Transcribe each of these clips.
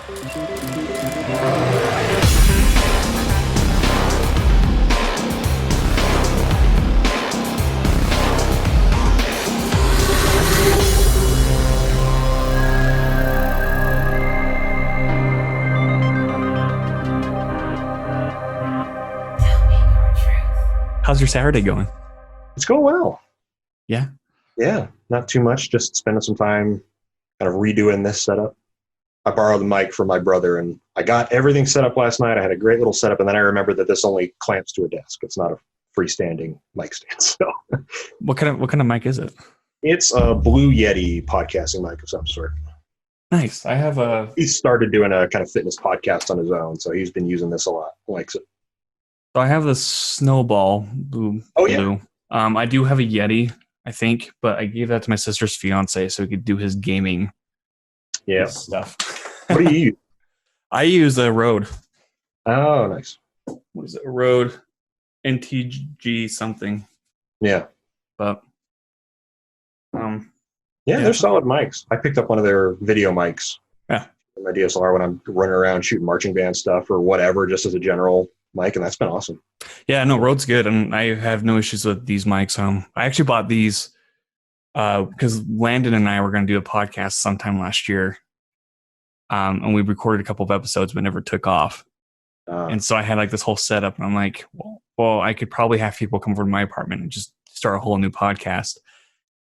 How's your Saturday going? It's going well. Yeah. Yeah, not too much. Just spending some time kind of redoing this setup. I borrowed the mic from my brother, and I got everything set up last night. I had a great little setup, and then I remembered that this only clamps to a desk. It's not a freestanding mic stand. So What kind of mic is it? it's a Blue Yeti podcasting mic of some sort. Nice. I have a. He started doing a kind of fitness podcast on his own, so he's been using this a lot. Likes it. So I have this Snowball Blue. Oh, yeah. Blue. I do have a Yeti, I think, but I gave that to my sister's fiance so he could do his gaming Yeah. stuff. What do you use? I use a Rode. Oh, nice. What is it? A Rode NTG something. Yeah. But Yeah, they're solid mics. I picked up one of their video mics. Yeah. My DSLR when I'm running around shooting marching band stuff or whatever, just as a general mic, and that's been awesome. Yeah, no, Rode's good, and I have no issues with these mics. I actually bought these because Landon and I were going to do a podcast sometime last year, and we recorded a couple of episodes but never took off. And so I had like this whole setup, and I'm like, well, I could probably have people come over to my apartment and just start a whole new podcast.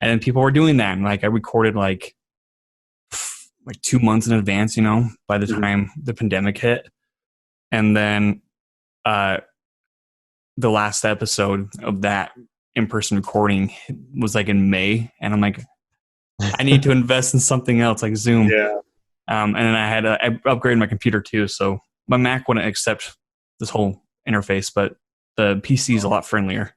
And then people were doing that, and like I recorded like 2 months in advance, by the time the pandemic hit. And then the last episode of that in-person recording was like in May, and I'm like, I need to invest in something else like Zoom. Yeah. And then I upgraded my computer too, so my Mac wouldn't accept this whole interface, but the PC is a lot friendlier.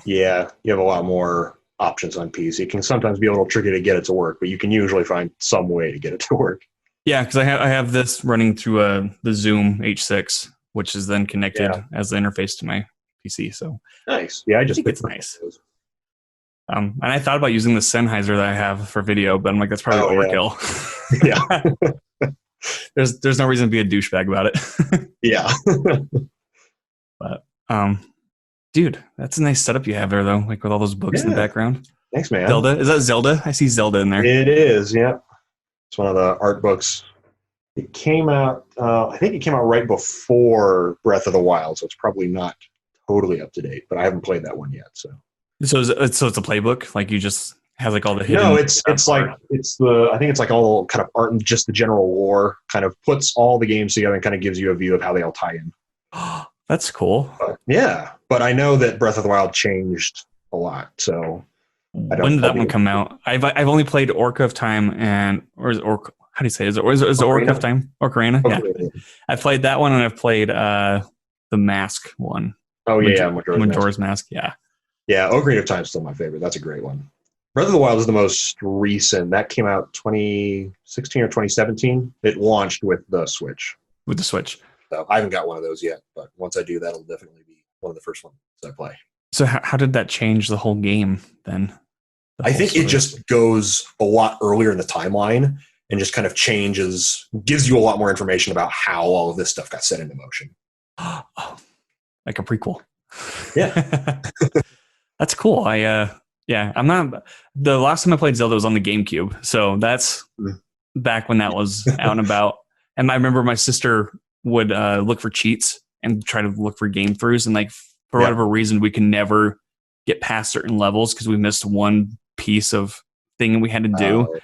Yeah, you have a lot more options on PC. It can sometimes be a little tricky to get it to work, but you can usually find some way to get it to work. Yeah, because I have this running through the Zoom H6, which is then connected as the interface to my PC. So nice. Yeah, I just think it's nice. And I thought about using the Sennheiser that I have for video, but I'm like, that's probably overkill. Yeah. There's no reason to be a douchebag about it. Yeah. But dude, that's a nice setup you have there, though, like with all those books in the background. Thanks, man. Zelda? Is that Zelda? I see Zelda in there. It is, yeah. It's one of the art books. It came out, I think it came out right before Breath of the Wild, so it's probably not totally up to date, but I haven't played that one yet. So it's a playbook? Like you just have like all the hidden... No, it's like, I think it's like all kind of art and just the general lore, kind of puts all the games together and kind of gives you a view of how they all tie in. That's cool. But I know that Breath of the Wild changed a lot, so... When did that one come out? I've only played Orca of Time how do you say it? Is it Orca of Time? Ocarina? Yeah. I've played that one, and I've played the Mask one. Oh, yeah, Majora's Mask. Yeah. Yeah, Ocarina of Time is still my favorite. That's a great one. Breath of the Wild is the most recent. That came out 2016 or 2017. It launched with the Switch. With the Switch. So I haven't got one of those yet, but once I do, that'll definitely be one of the first ones I play. So how did that change the whole game then? I think it just goes a lot earlier in the timeline and just kind of gives you a lot more information about how all of this stuff got set into motion. Like a prequel. Yeah. That's cool. I'm not... The last time I played Zelda was on the GameCube, so that's back when that was out and about. And I remember my sister would look for cheats and try to look for game throughs, and like for whatever reason, we can never get past certain levels because we missed one piece of thing we had to do.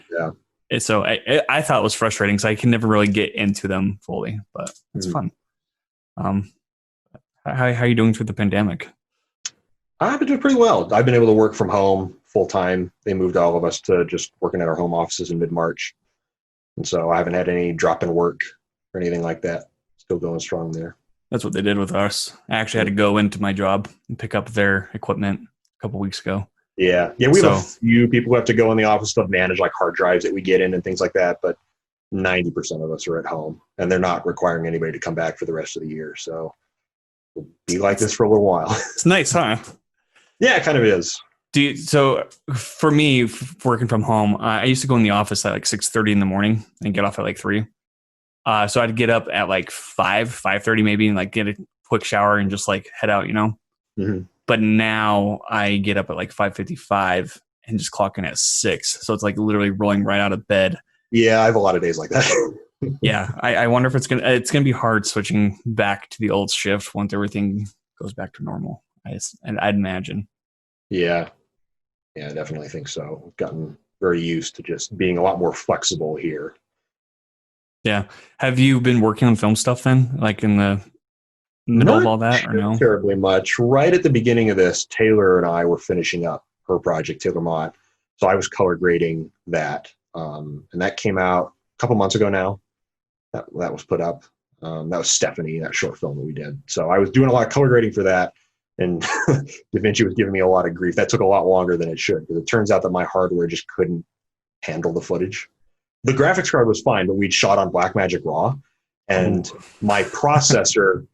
And so I thought it was frustrating, so I can never really get into them fully, but it's fun. How are you doing through the pandemic? I've been doing pretty well. I've been able to work from home full time. They moved all of us to just working at our home offices in mid-March. And so I haven't had any drop in work or anything like that. Still going strong there. That's what they did with us. I actually had to go into my job and pick up their equipment a couple weeks ago. Yeah. We have a few people who have to go in the office to manage like hard drives that we get in and things like that. But 90% of us are at home, and they're not requiring anybody to come back for the rest of the year. So we'll be like this for a little while. It's nice, huh? Yeah, it kind of is. So for me, working from home, I used to go in the office at like 6:30 in the morning and get off at like 3. So I'd get up at like 5:30 maybe, and like get a quick shower and just like head out, Mm-hmm. But now I get up at like 5:55 and just clock in at 6. So it's like literally rolling right out of bed. Yeah, I have a lot of days like that. Yeah, I wonder if it's gonna be hard switching back to the old shift once everything goes back to normal. I'd imagine. Yeah, yeah, I definitely think so. I've gotten very used to just being a lot more flexible here. Yeah. Have you been working on film stuff then, like in the middle of Not all that, or too no? terribly much. Right at the beginning of this, Taylor and I were finishing up her project, Taylor Mott. So I was color grading that. And that came out a couple months ago now. That was put up. That was Stephanie, that short film that we did. So I was doing a lot of color grading for that. And DaVinci was giving me a lot of grief. That took a lot longer than it should, because it turns out that my hardware just couldn't handle the footage. The graphics card was fine, but we'd shot on Blackmagic Raw. And Ooh. my processor,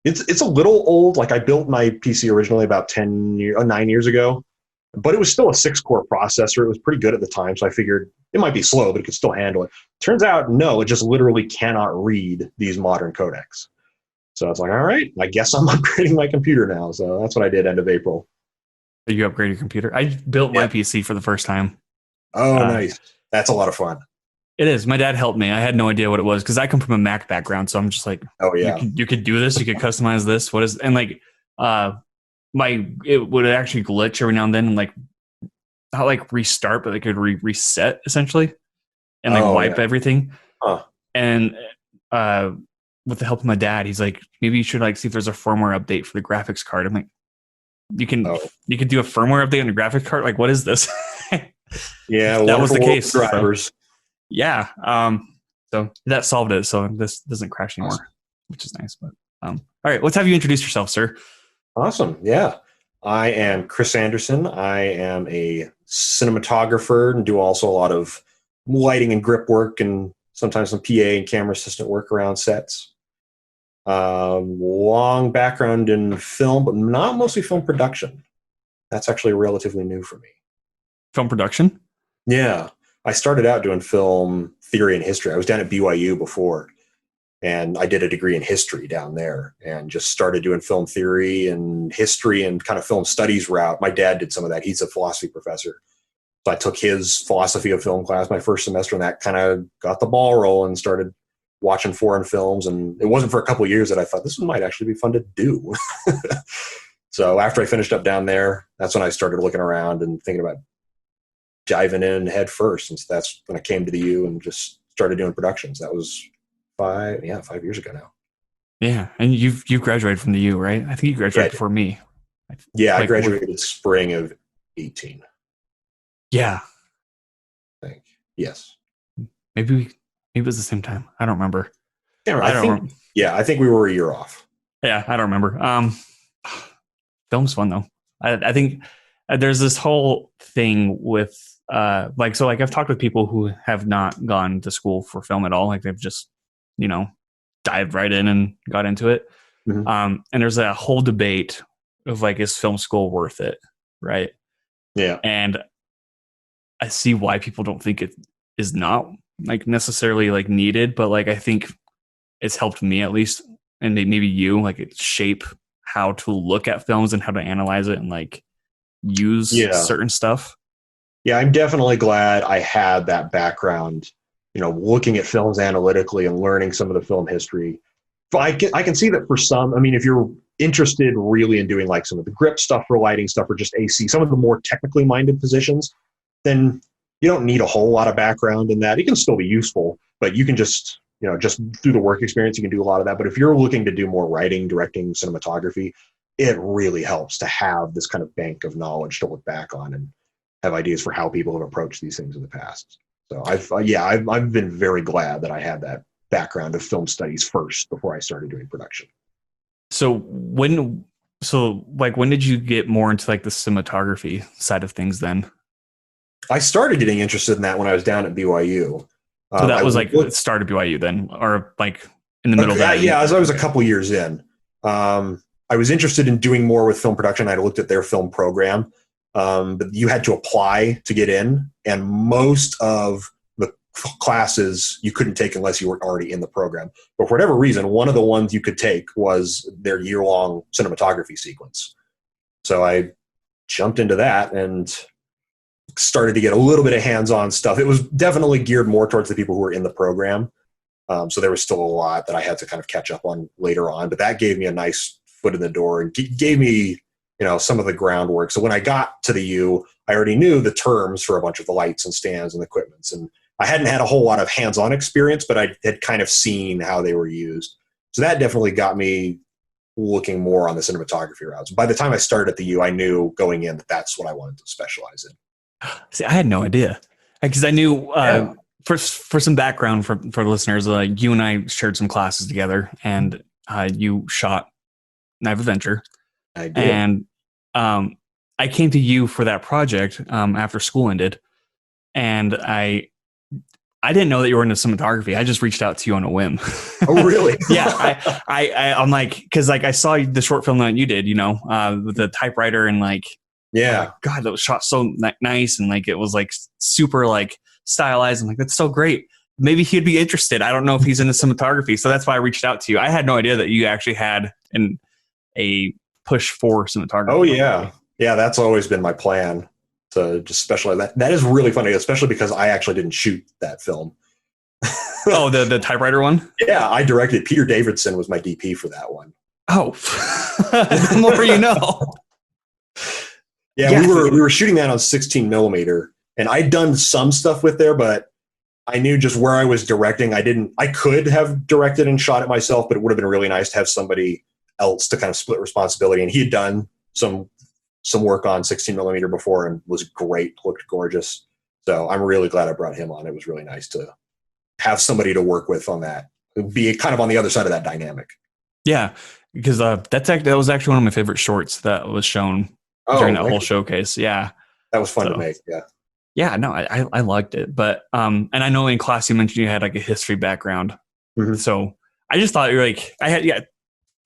it's a little old. Like I built my PC originally about 9 years ago, but it was still a 6-core processor. It was pretty good at the time, so I figured it might be slow, but it could still handle it. Turns out, no, it just literally cannot read these modern codecs. So it's like, all right, I guess I'm upgrading my computer now. So that's what I did end of April. You upgrade your computer? I built my Yeah. PC for the first time. Oh, Uh, nice. That's a lot of fun. it is. My dad helped me. I had no idea what it was because I come from a Mac background, so I'm just like, Oh, you yeah. could do this. You could customize this. What is and like, uh, it would actually glitch every now and then, and like not like restart, but it could reset essentially and like Oh, wipe yeah. everything. Huh. And uh, with the help of my dad, he's like, maybe you should like see if there's a firmware update for the graphics card. I'm like, you can Oh, you can do a firmware update on your graphics card. Like, what is this? yeah. That was Wonderful the world case. of So, drivers. yeah. So that solved it. So this doesn't crash Awesome. anymore, which is nice. But all right, let's have you introduce yourself, sir. Awesome. Yeah. I am Chris Anderson. I am a cinematographer and do also a lot of lighting and grip work and sometimes some PA and camera assistant work around sets. Long background in film, but not mostly film production. That's actually relatively new for me. Film production. Yeah. I started out doing film theory and history. I was down at BYU before, and I did a degree in history down there and just started doing film theory and history and kind of film studies route. My dad did some of that. He's a philosophy professor. So I took his philosophy of film class my first semester, and that kind of got the ball rolling and started watching foreign films. And it wasn't for a couple of years that I thought this might actually be fun to do. So after I finished up down there, that's when I started looking around and thinking about diving in head first. And so that's when I came to the U and just started doing productions. That was 5 years ago now. Yeah, and you've graduated from the U, right? I think you Yeah, graduated before me. yeah, I Like, graduated spring of 18, yeah, I think. Yes. maybe it was the same time. I don't remember. Can't remember. I I don't think, remember. yeah, I think we were a year off. Yeah, I don't remember. Film's fun though. I think there's this whole thing with like so like I've talked with people who have not gone to school for film at all. Like they've just you know dived right in and got into it. Mm-hmm. And there's a whole debate of like is film school worth it, right? Yeah. And I see why people don't think it is not like necessarily like needed, but like I think it's helped me at least, and maybe you like it shape how to look at films and how to analyze it and like use Yeah. certain stuff. Yeah. I'm definitely glad I had that background, looking at films analytically and learning some of the film history. But I can see that for some, I mean, if you're interested really in doing like some of the grip stuff for lighting stuff or just AC, some of the more technically minded positions, then you don't need a whole lot of background in that. It can still be useful, but you can just through the work experience, you can do a lot of that. But if you're looking to do more writing, directing, cinematography, it really helps to have this kind of bank of knowledge to look back on and have ideas for how people have approached these things in the past. So I've been very glad that I had that background of film studies first before I started doing production. So when did you get more into like the cinematography side of things then? I started getting interested in that when I was down at BYU. So that I was like looked, start of BYU then, or like in the middle of that? yeah, as I was a couple years in, I was interested in doing more with film production. I looked at their film program, but you had to apply to get in, and most of classes you couldn't take unless you were already in the program. But for whatever reason, one of the ones you could take was their year-long cinematography sequence. So I jumped into that and started to get a little bit of hands-on stuff. It was definitely geared more towards the people who were in the program. So there was still a lot that I had to kind of catch up on later on, but that gave me a nice foot in the door and gave me, some of the groundwork. So when I got to the U, I already knew the terms for a bunch of the lights and stands and equipments. And I hadn't had a whole lot of hands-on experience, but I had kind of seen how they were used. So that definitely got me looking more on the cinematography routes. By the time I started at the U, I knew going in that that's what I wanted to specialize in. See, I had no idea, because I knew for some background for the listeners, you and I shared some classes together, and you shot Knife Adventure. I did. And I came to you for that project after school ended, and I didn't know that you were into cinematography. I just reached out to you on a whim. Oh, really? Yeah. I'm like, because I saw the short film that you did, with the typewriter, and yeah, God, that was shot so nice, and it was super stylized. I'm like, that's so great. Maybe he'd be interested. I don't know if he's into cinematography, so that's why I reached out to you. I had no idea that you actually had a push for cinematography. Oh yeah, that's always been my plan to just specialize. That is really funny, especially because I actually didn't shoot that film. Oh, the typewriter one? Yeah, I directed. Peter Davidson was my DP for that one. Oh, the more you know. Yeah, we were shooting that on 16 millimeter, and I'd done some stuff with there, but I knew just where I was directing. I could have directed and shot it myself, but it would have been really nice to have somebody else to kind of split responsibility. And he had done some work on 16 millimeter before and was great, looked gorgeous. So I'm really glad I brought him on. It was really nice to have somebody to work with on that, be kind of on the other side of that dynamic. Yeah, because that was actually one of my favorite shorts that was shown during that whole showcase. Yeah, that was fun to make. Yeah, no, I liked it. But and I know in class you mentioned you had a history background, so I just thought you're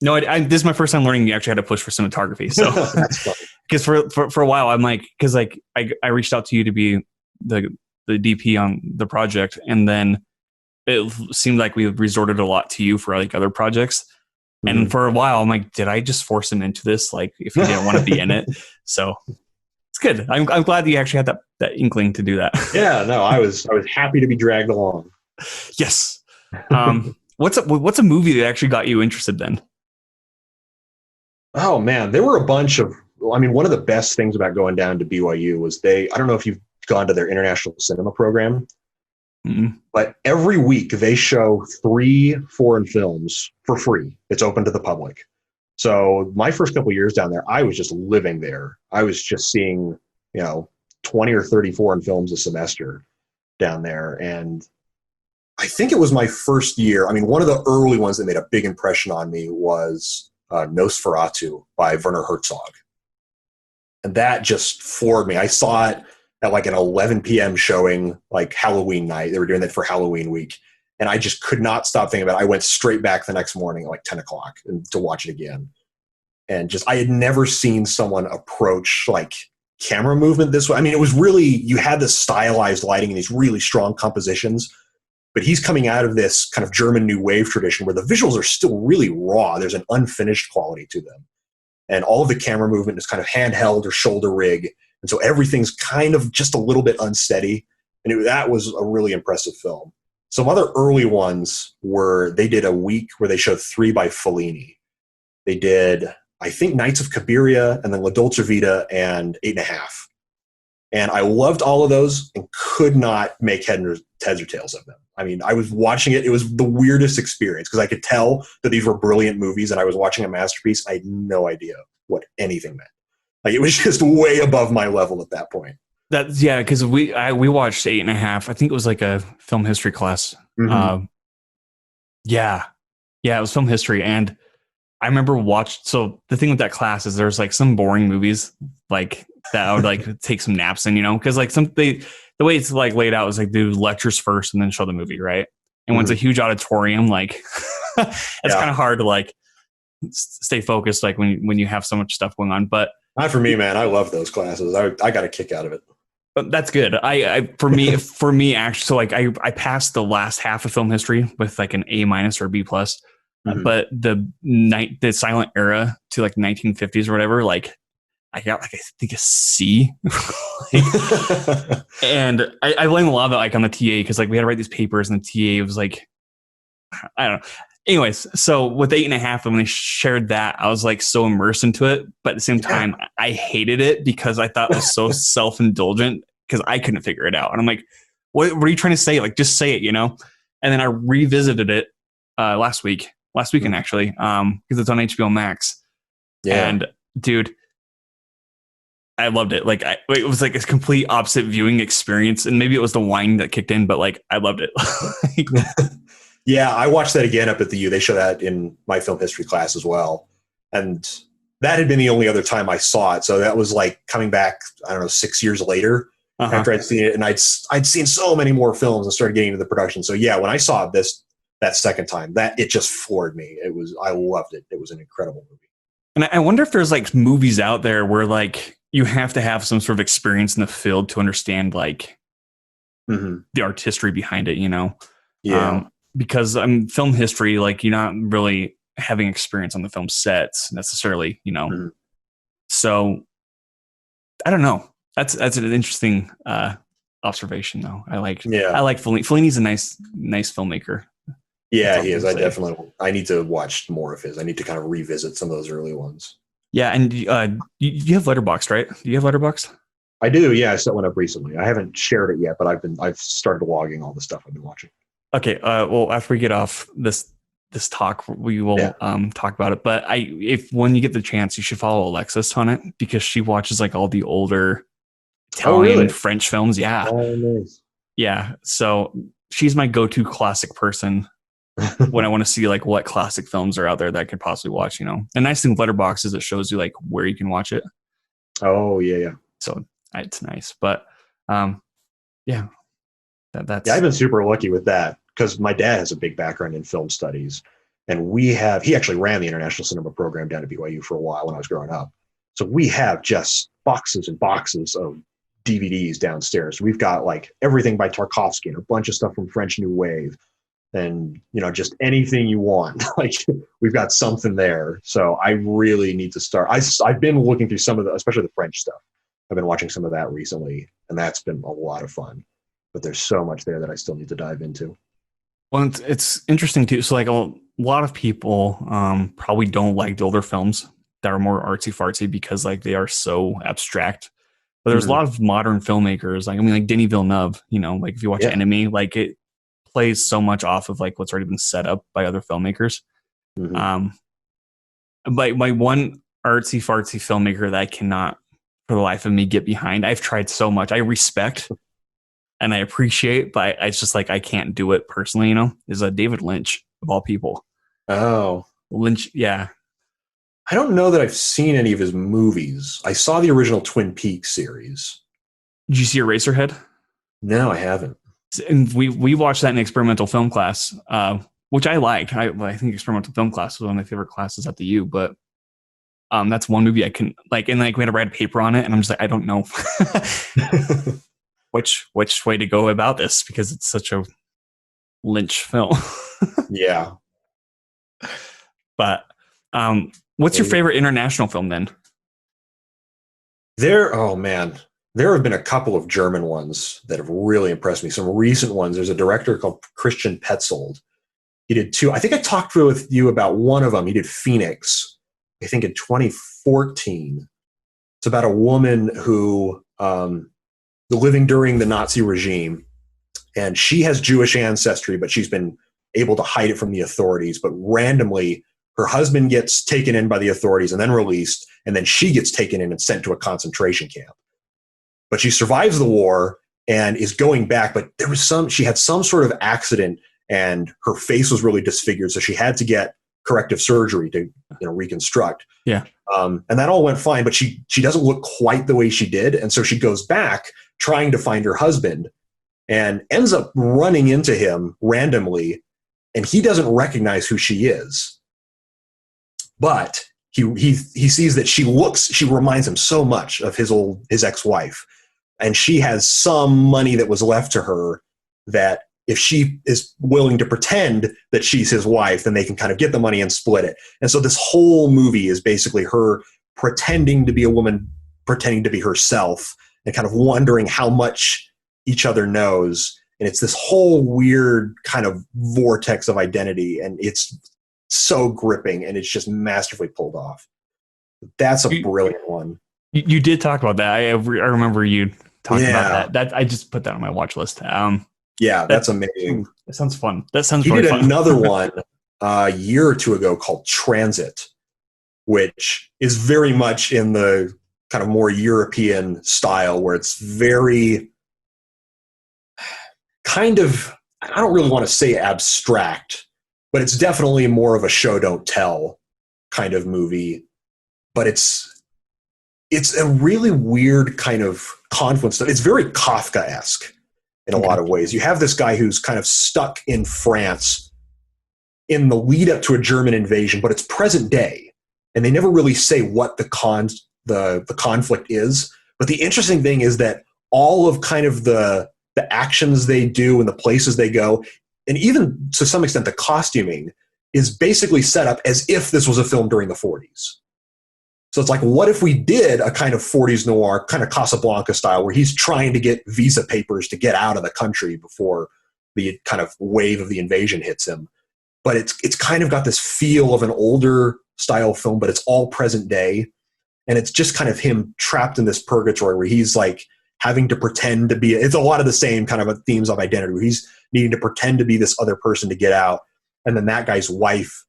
no, this is my first time learning you actually had to push for cinematography. So that's funny. Because for a while I'm because I reached out to you to be the DP on the project, and then it seemed like we resorted a lot to you for other projects. And for a while I'm like, did I just force him into this? If he didn't want to be in it. So it's good. I'm glad that you actually had that inkling to do that. Yeah, no, I was happy to be dragged along. Yes. What's a movie that actually got you interested then? Oh man, there were a bunch of. One of the best things about going down to BYU was I don't know if you've gone to their international cinema program, but every week they show 3 foreign films for free. It's open to the public. So my first couple of years down there, I was just living there. I was just seeing, 20 or 30 foreign films a semester down there. And I think it was my first year. One of the early ones that made a big impression on me was Nosferatu by Werner Herzog. And that just floored me. I saw it at an 11 p.m. showing, Halloween night. They were doing that for Halloween week. And I just could not stop thinking about it. I went straight back the next morning at 10 o'clock to watch it again. And I had never seen someone approach camera movement this way. It was really, you had this stylized lighting and these really strong compositions, but he's coming out of this kind of German New Wave tradition where the visuals are still really raw. There's an unfinished quality to them. And all of the camera movement is kind of handheld or shoulder rig. And so everything's kind of just a little bit unsteady. And that was a really impressive film. Some other early ones were, they did a week where they showed 3 by Fellini. They did, I think, Nights of Cabiria, and then La Dolce Vita, and 8.5. And I loved all of those and could not make heads or tails of them. I was watching it. It was the weirdest experience because I could tell that these were brilliant movies and I was watching a masterpiece. I had no idea what anything meant. It was just way above my level at that point. Because we watched 8.5. I think it was a film history class. Yeah, it was film history, and I remember so the thing with that class is there's some boring movies that I would take some naps in, because the way it's laid out is do lectures first and then show the movie, right? And when it's a huge auditorium, it's kind of hard to stay focused when you have so much stuff going on. But not for me, man. I love those classes. I got a kick out of it. That's good. For me, actually, so like I passed the last half of film history with like an A minus or B plus, Mhm. but the silent era to like 1950s or whatever, like I got like I think a C. Like, and I blame a lot of it like on the TA because like we had to write these papers and the TA was like I don't know. Anyways, so with 8.5, when they shared that, I was like so immersed into it. But at the same Yeah. time, I hated it because I thought it was so self indulgent because I couldn't figure it out. And I'm like, what are you trying to say? Like, just say it, you know? And then I revisited it last weekend Mhm. actually, because it's on HBO Max. Yeah. And dude, I loved it. Like, it was like a complete opposite viewing experience. And maybe it was the wine that kicked in, but like, I loved it. Like, Yeah, I watched that again up at the U. They show that in my film history class as well. And that had been the only other time I saw it. So that was like coming back, I don't know, 6 years later uh-huh. after I'd seen it. And I'd seen so many more films and started getting into the production. So yeah, when I saw this that second time, that it just floored me. I loved it. It was an incredible movie. And I wonder if there's like movies out there where like you have to have some sort of experience in the field to understand like Mm-hmm. the artistry behind it, you know? Yeah. Because film history, like you're not really having experience on the film sets necessarily, you know? Mm-hmm. So I don't know. That's an interesting observation though. I Yeah. like Fellini. Fellini's a nice filmmaker. That's Yeah, all he I'm is. gonna say. I need to watch more of his. I need to kind of revisit some of those early ones. Yeah, and you have Letterboxd, right? Do you have Letterboxd? I do. Yeah, I set one up recently. I haven't shared it yet, but I've started logging all the stuff I've been watching. Okay. Well, after we get off this talk, we Yeah. will talk about it. But if when you get the chance, you should follow Alexis on it because she watches like all the older Oh, Italian, really? French films. Yeah, Oh, nice. yeah. So she's my go-to classic person when I want to see like what classic films are out there that I could possibly watch. You know, the nice thing with Letterboxd is it shows you like where you can watch it. Oh, yeah, yeah. So it's nice. But um, yeah, Yeah, I've that's been super lucky with that because my dad has a big background in film studies. And he actually ran the international cinema program down at BYU for a while when I was growing up. So we have just boxes and boxes of DVDs downstairs. We've got like everything by Tarkovsky and a bunch of stuff from French New Wave and, just anything you want. Like we've got something there. So I really need to start. I've been looking through some of especially the French stuff. I've been watching some of that recently, and that's been a lot of fun. But there's so much there that I still need to dive into. well, it's interesting too. So, like a lot of people probably don't like the older films that are more artsy fartsy because like they are so abstract. But there's a Mm-hmm. lot of modern filmmakers, like I mean, like Denis Villeneuve. You know, like if you watch Yeah. Enemy, like it plays so much off of like what's already been set up by other filmmakers. Mm-hmm. Um, but my one artsy fartsy filmmaker that I cannot, for the life of me, get behind. I've tried so much. I respect and I appreciate, but it's just like I can't do it personally. You know, is a David Lynch of all people. Oh, Lynch, yeah. I don't know that I've seen any of his movies. I saw the original Twin Peaks series. Did you see Eraserhead? No, I haven't. And we watched that in experimental film class, which I liked. I think experimental film class was one of my favorite classes at the U. But that's one movie I can like, and like we had to write a paper on it, and I'm just like, I don't know which way to go about this because it's such a Lynch film. Yeah. But what's your favorite international film then? Oh man, there have been a couple of German ones that have really impressed me. Some recent ones. There's a director called Christian Petzold. He did two. I think I talked with you about one of them. He did Phoenix, I think in 2014. It's about a woman who living during the Nazi regime, and she has Jewish ancestry, but she's been able to hide it from the authorities. But randomly, her husband gets taken in by the authorities and then released, and then she gets taken in and sent to a concentration camp. But she survives the war and is going back. But she had some sort of accident, and her face was really disfigured, so she had to get corrective surgery to reconstruct. Yeah. And that all went fine, but she doesn't look quite the way she did, and so she goes back trying to find her husband and ends up running into him randomly, and he doesn't recognize who she is. But he sees that she reminds him so much of his ex-wife, and she has some money that was left to her that if she is willing to pretend that she's his wife, then they can kind of get the money and split it. And so this whole movie is basically her pretending to be a woman, pretending to be herself, and kind of wondering how much each other knows. And it's this whole weird kind of vortex of identity, and it's so gripping, and it's just masterfully pulled off. That's a brilliant one. You did talk about that. I remember you talking about that. That I just put that on my watch list. Yeah, that's amazing. That sounds fun. That sounds He really did fun. another one a year or two ago called Transit, which is very much in the kind of more European style, where it's very kind of, I don't really want to say abstract, but it's definitely more of a show don't tell kind of movie. But it's a really weird kind of confluence. It's very Kafka-esque in a lot of ways. You have this guy who's kind of stuck in France in the lead up to a German invasion, but it's present day, and they never really say what the conflict is. But the interesting thing is that all of kind of the actions they do and the places they go, and even to some extent the costuming, is basically set up as if this was a film during the 40s. So it's like, what if we did a kind of 40s noir, kind of Casablanca style, where he's trying to get visa papers to get out of the country before the kind of wave of the invasion hits him. But it's kind of got this feel of an older style film, but it's all present day. And it's just kind of him trapped in this purgatory where he's like having to pretend to be, it's a lot of the same kind of themes of identity, where he's needing to pretend to be this other person to get out. And then that guy's wife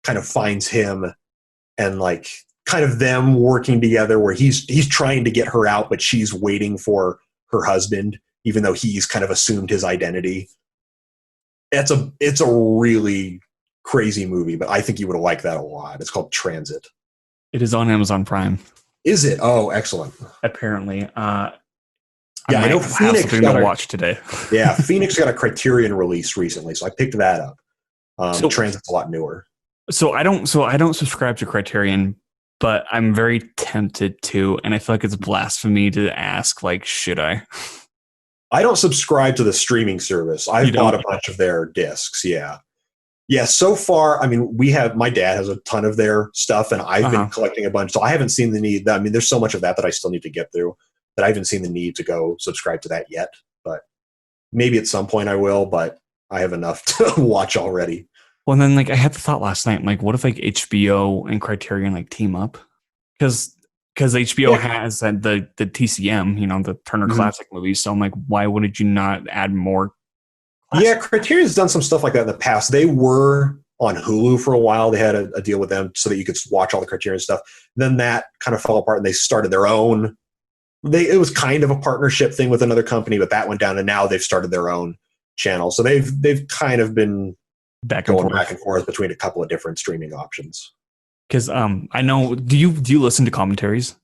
kind of finds him, and like kind of them working together where he's trying to get her out, but she's waiting for her husband, even though he's kind of assumed his identity. It's a really crazy movie, but I think you would like that a lot. It's called Transit. It is on Amazon Prime. Is it? Oh, excellent. Apparently. Yeah, I know Phoenix have something to watch today. Yeah, Phoenix got a Criterion release recently, so I picked that up. Transit's a lot newer. So I don't subscribe to Criterion, but I'm very tempted to, and I feel like it's blasphemy to ask, like, should I? I don't subscribe to the streaming service. I've bought a bunch of their discs. Yeah. Yeah. So far, I mean, my dad has a ton of their stuff, and I've been collecting a bunch. So I haven't seen the need. I mean, there's so much of that I still need to get through that I haven't seen the need to go subscribe to that yet. But maybe at some point I will, but I have enough to watch already. Well, and then like I had the thought last night, like, what if like HBO and Criterion like team up? Because HBO has the TCM, the Turner Classic movies. So I'm like, why wouldn't you not add more? Yeah, Criterion's done some stuff like that in the past. They were on Hulu for a while. They had a deal with them so that you could watch all the Criterion stuff. Then that kind of fell apart, and they started their own. It was kind of a partnership thing with another company, but that went down, and now they've started their own channel. So they've kind of been back and forth between a couple of different streaming options. Because I know, do you listen to commentaries?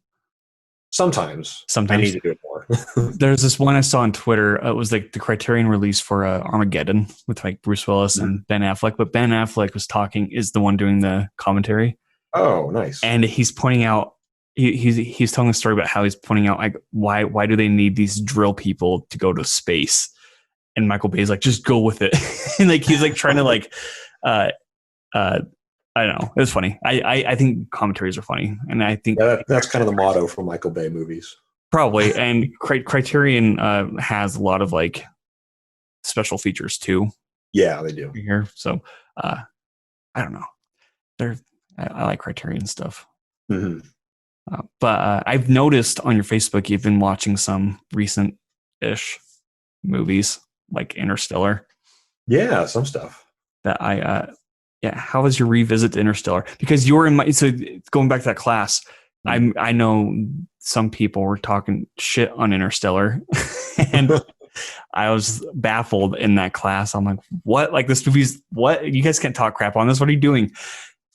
Sometimes. I need to do it more. There's this one I saw on Twitter. It was like the Criterion release for Armageddon with like Bruce Willis and Ben Affleck. But Ben Affleck is the one doing the commentary. Oh, nice. And he's pointing out, he's telling a story about how he's pointing out like why do they need these drill people to go to space? And Michael Bay's like, just go with it. And like he's like trying to like I don't know. It was funny. I think commentaries are funny, and I think that's kind of the motto for Michael Bay movies. Probably, and Criterion has a lot of like special features too. Yeah, they do here. So I don't know. I like Criterion stuff. Mm-hmm. But I've noticed on your Facebook you've been watching some recent-ish movies like Interstellar. Yeah, some stuff that how was your revisit to Interstellar? Because you were so going back to that class, I know some people were talking shit on Interstellar, and I was baffled in that class. I'm like, what? Like, this movie's what? You guys can't talk crap on this. What are you doing?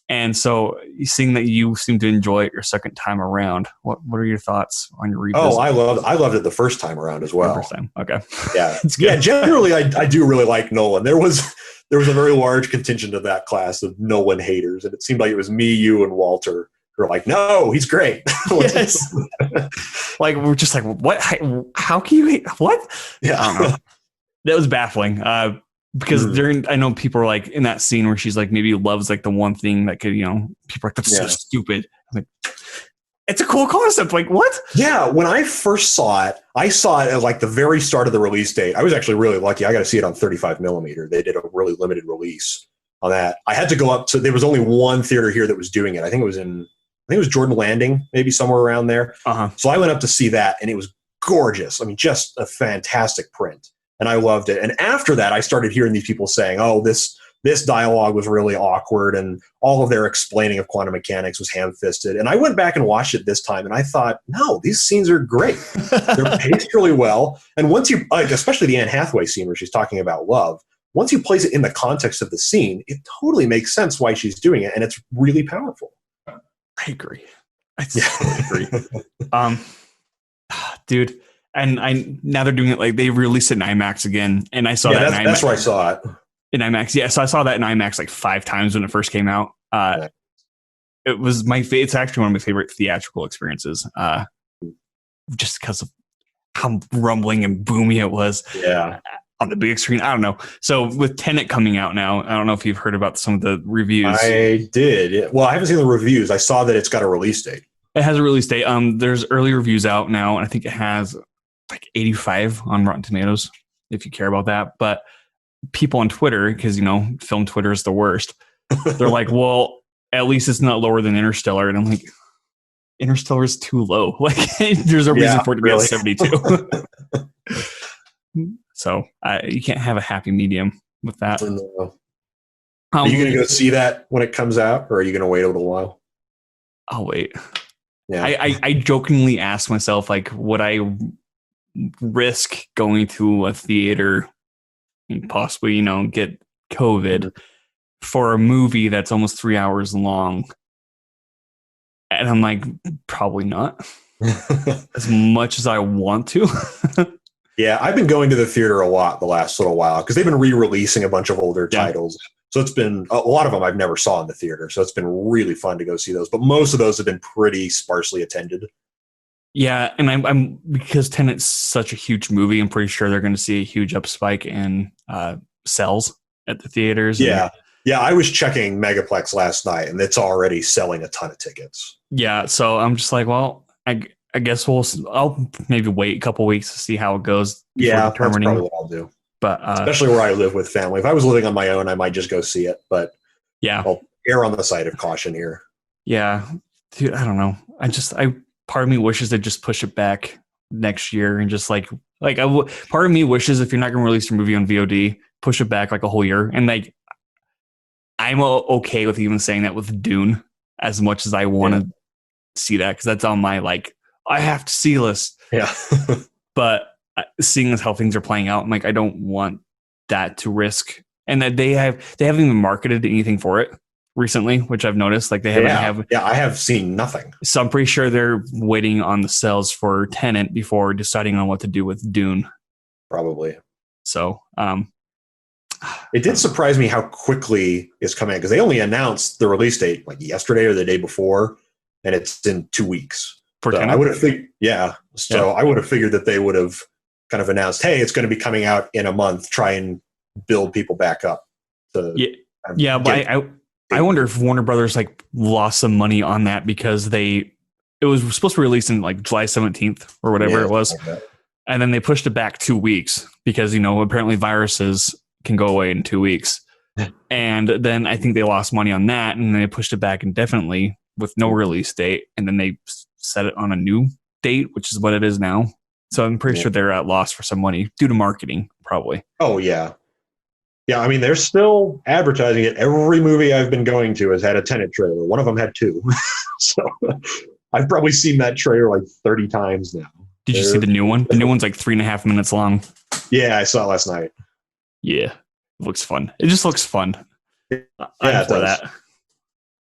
And so, seeing that you seem to enjoy it your second time around, what are your thoughts on your revisit? Oh, I loved it the first time around as well. First time, okay, yeah, yeah. Generally, I do really like Nolan. There was a very large contingent of that class of Nolan haters, and it seemed like it was me, you, and Walter We're like, no, he's great. Yes. Like, we're just like, what? How can you hate? What? Yeah. I don't know. That was baffling. Because I know people are like in that scene where she's like, maybe loves like the one thing that could, people are like, that's so stupid. I'm like, it's a cool concept. Like, what? Yeah. When I first saw it, I saw it at like the very start of the release date. I was actually really lucky. I got to see it on 35 millimeter. They did a really limited release on that. I had to go up to, there was only one theater here that was doing it. I think it was Jordan Landing, maybe somewhere around there. So I went up to see that, and it was gorgeous. I mean, just a fantastic print. And I loved it. And after that, I started hearing these people saying, oh, this dialogue was really awkward, and all of their explaining of quantum mechanics was ham-fisted. And I went back and watched it this time, and I thought, no, these scenes are great. They're paced really well. And once you, like, especially the Anne Hathaway scene where she's talking about love, once you place it in the context of the scene, it totally makes sense why she's doing it, and it's really powerful. I agree. I totally agree. Dude. And now they're doing it like they released it in IMAX again, and I saw that. That's where I saw it in IMAX. Yeah, so I saw that in IMAX like 5 times when it first came out. It was it's actually one of my favorite theatrical experiences, just because of how rumbling and boomy it was. Yeah, on the big screen. I don't know. So with Tenet coming out now, I don't know if you've heard about some of the reviews. I did. Well, I haven't seen the reviews. I saw that it's got a release date. It has a release date. There's early reviews out now, and I think it has like 85 on Rotten Tomatoes, if you care about that. But people on Twitter, because film Twitter is the worst, they're like, well, at least it's not lower than Interstellar. And I'm like, Interstellar is too low. Like, there's a reason for it to be at 72. So you can't have a happy medium with that. Are you going to go see that when it comes out, or are you going to wait a little while? I'll wait. Yeah. I jokingly asked myself, like, would I risk going to a theater and possibly, get COVID for a movie that's almost 3 hours long? And I'm like, probably not. As much as I want to. Yeah, I've been going to the theater a lot the last little while because they've been re-releasing a bunch of older titles. So it's been a lot of them I've never saw in the theater. So it's been really fun to go see those. But most of those have been pretty sparsely attended. Yeah, and I'm because Tenet's such a huge movie, I'm pretty sure they're going to see a huge up spike in sales at the theaters. Yeah. Yeah, I was checking Megaplex last night, and it's already selling a ton of tickets. Yeah, so I'm just like, well, I guess I'll maybe wait a couple weeks to see how it goes. Yeah, that's probably what I'll do. But especially where I live with family. If I was living on my own, I might just go see it. But yeah, I'll err on the side of caution here. Yeah, dude, I don't know. Part of me wishes they'd just push it back next year and just part of me wishes if you're not going to release your movie on VOD, push it back like a whole year. And like, I'm okay with even saying that with Dune, as much as I want to see that, because that's on my I have to see list. Yeah. But seeing as how things are playing out, I'm like, I don't want that to risk. And that they haven't even marketed anything for it recently, which I've noticed. Like they haven't I have seen nothing. So I'm pretty sure they're waiting on the sales for Tenet before deciding on what to do with Dune. Probably. So it did surprise me how quickly it's coming in, because they only announced the release date like yesterday or the day before, and it's in 2 weeks. For so Tenet? I would have figured, I would have figured that they would have kind of announced, hey, it's going to be coming out in a month. Try and build people back up. But I wonder if Warner Brothers lost some money on that, because it was supposed to be released in July 17th or whatever it was. Like, and then they pushed it back 2 weeks because, apparently viruses can go away in 2 weeks. And then I think they lost money on that, and they pushed it back indefinitely with no release date. And then they set it on a new date, which is what it is now. So I'm pretty sure they're at loss for some money due to marketing, probably. Oh, yeah. Yeah, I mean, they're still advertising it. Every movie I've been going to has had a Tenet trailer. One of them had 2. So I've probably seen that trailer 30 times now. Did you see the new one? The new one's 3.5 minutes long. Yeah, I saw it last night. Yeah, it looks fun. It just looks fun. I'm for that.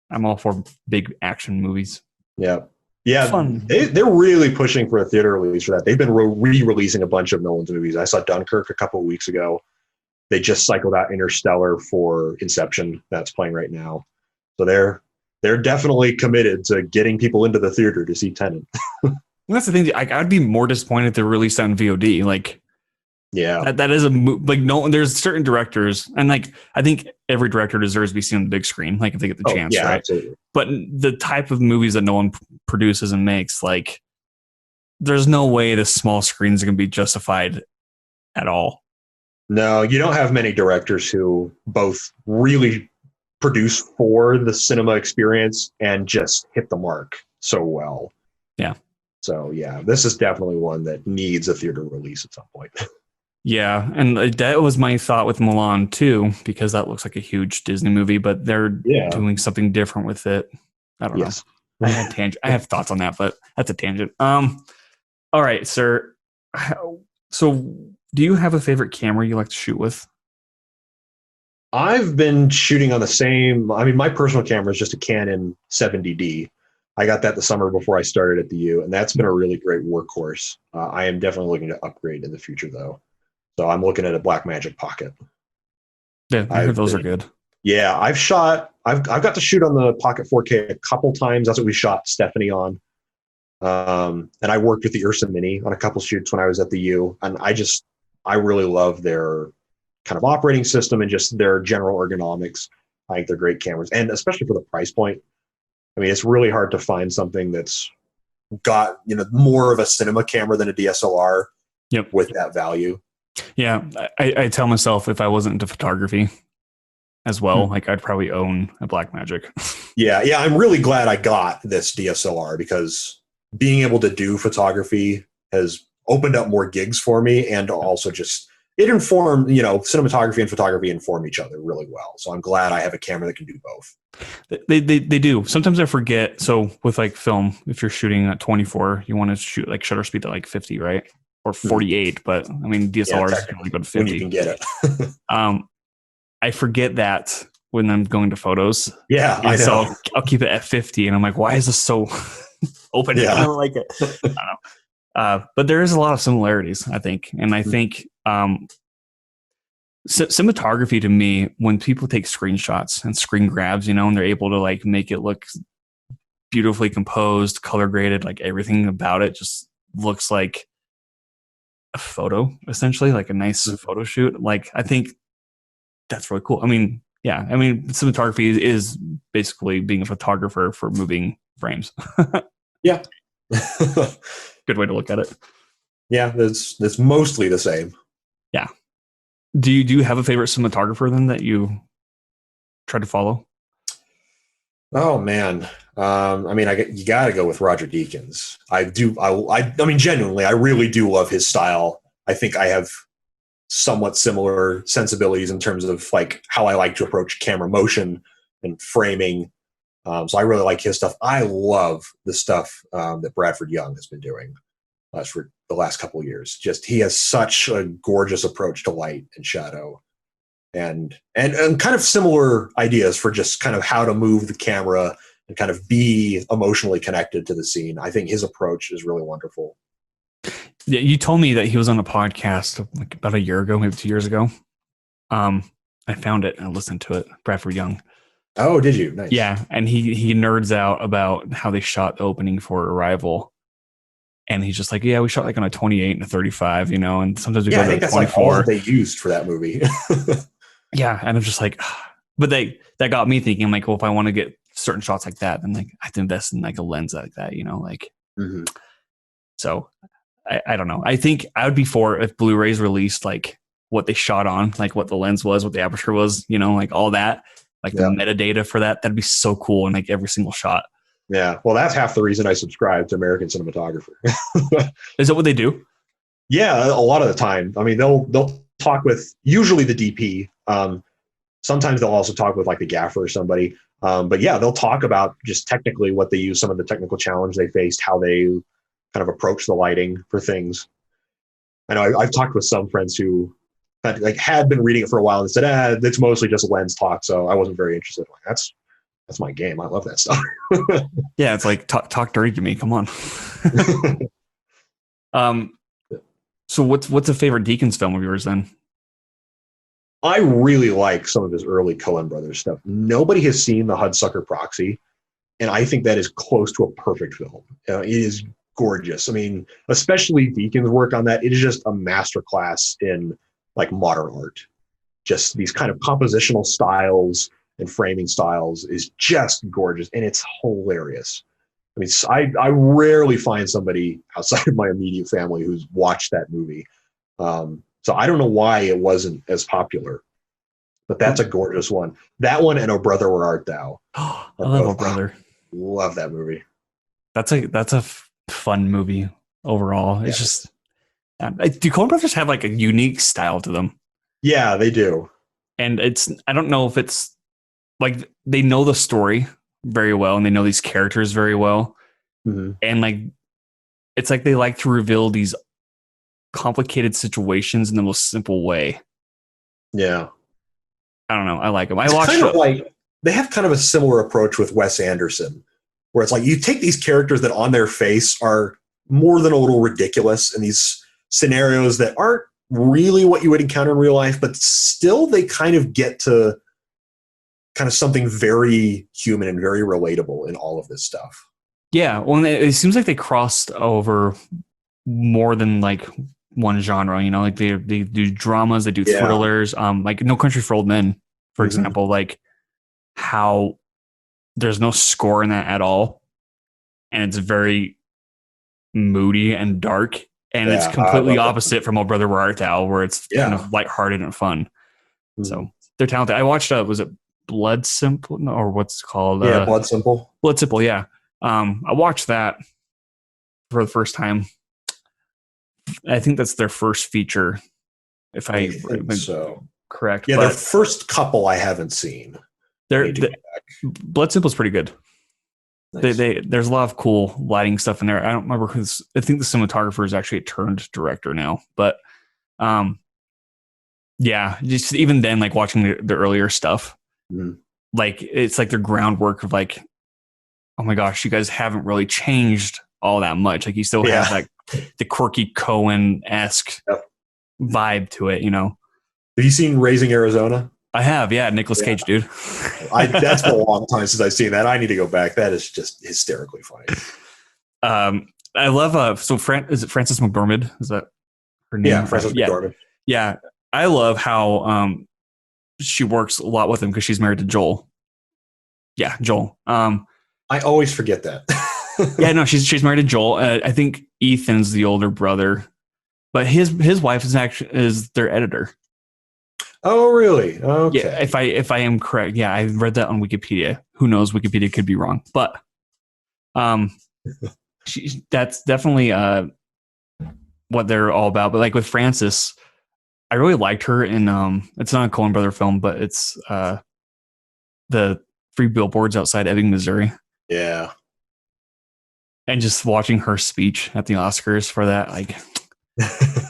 I'm all for big action movies. Yeah. Yeah, fun. They're really pushing for a theater release for that. They've been re-releasing a bunch of Nolan's movies. I saw Dunkirk a couple of weeks ago. They just cycled out Interstellar for Inception. That's playing right now. So they're they're definitely committed to getting people into the theater to see Tenet. And that's the thing. I'd be more disappointed if they released on VOD. Like Yeah. that is like no. There's certain directors, and like I think every director deserves to be seen on the big screen. Like if they get the Oh, chance, yeah, right? absolutely. But the type of movies that no one produces and makes, like there's no way the small screens are going to be justified at all. No, you don't have many directors who both really produce for the cinema experience and just hit the mark so well. Yeah. So yeah, this is definitely one that needs a theater release at some point. Yeah, and that was my thought with Milan too, because that looks like a huge Disney movie, but they're Yeah. doing something different with it. I don't know. Yes. I have thoughts on that, but that's a tangent. All right, sir. So, do you have a favorite camera you like to shoot with? I've been shooting on the same. I mean, my personal camera is just a Canon 70D. I got that the summer before I started at the U, and that's been a really great workhorse. I am definitely looking to upgrade in the future, though. So I'm looking at a Blackmagic Pocket. Yeah, I heard those are good. Yeah, I've got to shoot on the Pocket 4K a couple times. That's what we shot Stephanie on. And I worked with the Ursa Mini on a couple shoots when I was at the U, and I really love their kind of operating system and just their general ergonomics. I think they're great cameras, and especially for the price point. I mean, it's really hard to find something that's got more of a cinema camera than a DSLR. Yep. With that value. Yeah, I tell myself if I wasn't into photography as well, like I'd probably own a Blackmagic. Yeah, I'm really glad I got this DSLR because being able to do photography has opened up more gigs for me, and also just it informed, cinematography and photography inform each other really well. So I'm glad I have a camera that can do both. They do. Sometimes I forget. So with like film, if you're shooting at 24, you want to shoot like shutter speed at like 50, right? Or 48, but I mean DSLRs can only go to 50 when you can get it. I forget that when I'm going to photos. Yeah, I know. So I'll keep it at 50, and I'm like, why is this so open? Yeah. I don't like it. I don't know. But there is a lot of similarities, I think, and I think cinematography to me, when people take screenshots and screen grabs, and they're able to like make it look beautifully composed, color graded, like everything about it just looks like a photo, essentially, like a nice photo shoot. Like I think that's really cool. I mean, yeah, cinematography is basically being a photographer for moving frames. Yeah. Good way to look at it. Yeah, that's mostly the same. Yeah. Do you have a favorite cinematographer then that you try to follow? Oh man, you got to go with Roger Deakins. I do. I mean, genuinely, I really do love his style. I think I have somewhat similar sensibilities in terms of like how I like to approach camera motion and framing. So I really like his stuff. I love the stuff that Bradford Young has been doing for the last couple of years. Just he has such a gorgeous approach to light and shadow, and kind of similar ideas for just kind of how to move the camera and kind of be emotionally connected to the scene. I think his approach is really wonderful. Yeah, you told me that he was on a podcast like about a year ago, maybe 2 years ago. I found it and I listened to it. Bradford Young. Oh, did you? Nice. Yeah, and he nerds out about how they shot the opening for Arrival. And he's just like, yeah, we shot like on a 28 and a 35, and sometimes we go to 24. Like all that they used for that movie. Yeah, and I'm just like, but that got me thinking, like, well, if I want to get certain shots like that, then like I have to invest in like a lens like that, like. Mm-hmm. So I don't know. I think I would be for if Blu-rays released like what they shot on, like what the lens was, what the aperture was, like all that, like the metadata for that. That'd be so cool in like every single shot. Yeah, well, that's half the reason I subscribe to American Cinematographer. Is that what they do? Yeah, a lot of the time. I mean, they'll talk with usually the DP. Sometimes they'll also talk with like the gaffer or somebody. But yeah, they'll talk about just technically what they use, some of the technical challenge they faced, how they kind of approach the lighting for things. I know I've talked with some friends who had been reading it for a while and said, it's mostly just lens talk, so I wasn't very interested. Like, that's my game. I love that stuff. Yeah, it's like talk dirty to me. Come on. So what's a favorite Deakins film of yours then? I really like some of his early Coen Brothers stuff. Nobody has seen the Hudsucker Proxy, and I think that is close to a perfect film. It is gorgeous. I mean, especially Deacon's work on that. It is just a masterclass in like modern art. Just these kind of compositional styles and framing styles is just gorgeous, and it's hilarious. I mean, I rarely find somebody outside of my immediate family who's watched that movie. So I don't know why it wasn't as popular, but that's a gorgeous one. That one and Oh Brother, Where Art Thou? I love Oh Brother. Love that movie. That's a fun movie overall. It's Yeah. just, do Coen Brothers have like a unique style to them? Yeah, they do. And I don't know if it's like they know the story very well and they know these characters very well. Mm-hmm. And like, it's like they like to reveal these complicated situations in the most simple way. Yeah. I don't know. I like them. It's kind of like they have kind of a similar approach with Wes Anderson, where it's like you take these characters that on their face are more than a little ridiculous in these scenarios that aren't really what you would encounter in real life, but still they kind of get to kind of something very human and very relatable in all of this stuff. Yeah. Well, it seems like they crossed over more than like one genre, you know, like they do dramas, they do thrillers, like No Country for Old Men, for example, like how there's no score in that at all. And it's very moody and dark. And it's completely opposite from Oh Brother, Where Art Thou, where it's kind of lighthearted and fun. So they're talented. I watched, was it Blood Simple? No, or what's it called? Yeah, Blood Simple. Blood Simple, yeah. I watched that for the first time. I think that's their first feature, if I think so. Correct. Yeah, their first couple I haven't seen. Blood Simple is pretty good. Nice. There's a lot of cool lighting stuff in there. I don't remember who's. I think the cinematographer is actually a turned director now, but yeah, just even then, like watching the earlier stuff, like it's like their groundwork of like, oh my gosh, you guys haven't really changed all that much. Like you still have like the quirky Coen-esque vibe to it, you know. Have you seen Raising Arizona? I have, yeah. Nicolas Cage, dude. That's been a long time since I've seen that. I need to go back. That is just hysterically funny. I love is it Frances McDormand? Is that her name? Yeah, Frances McDormand. Yeah. I love how she works a lot with him because she's married to Joel. Yeah, Joel. I always forget that. Yeah, no, she's married to Joel. I think Ethan's the older brother, but his wife is their editor. Oh, really? Okay. Yeah, if I am correct, yeah, I read that on Wikipedia. Who knows? Wikipedia could be wrong, but that's definitely what they're all about. But like with Frances, I really liked her in it's not a Coen Brother film, but it's the Three Billboards Outside Ebbing, Missouri. Yeah. And just watching her speech at the Oscars for that, like,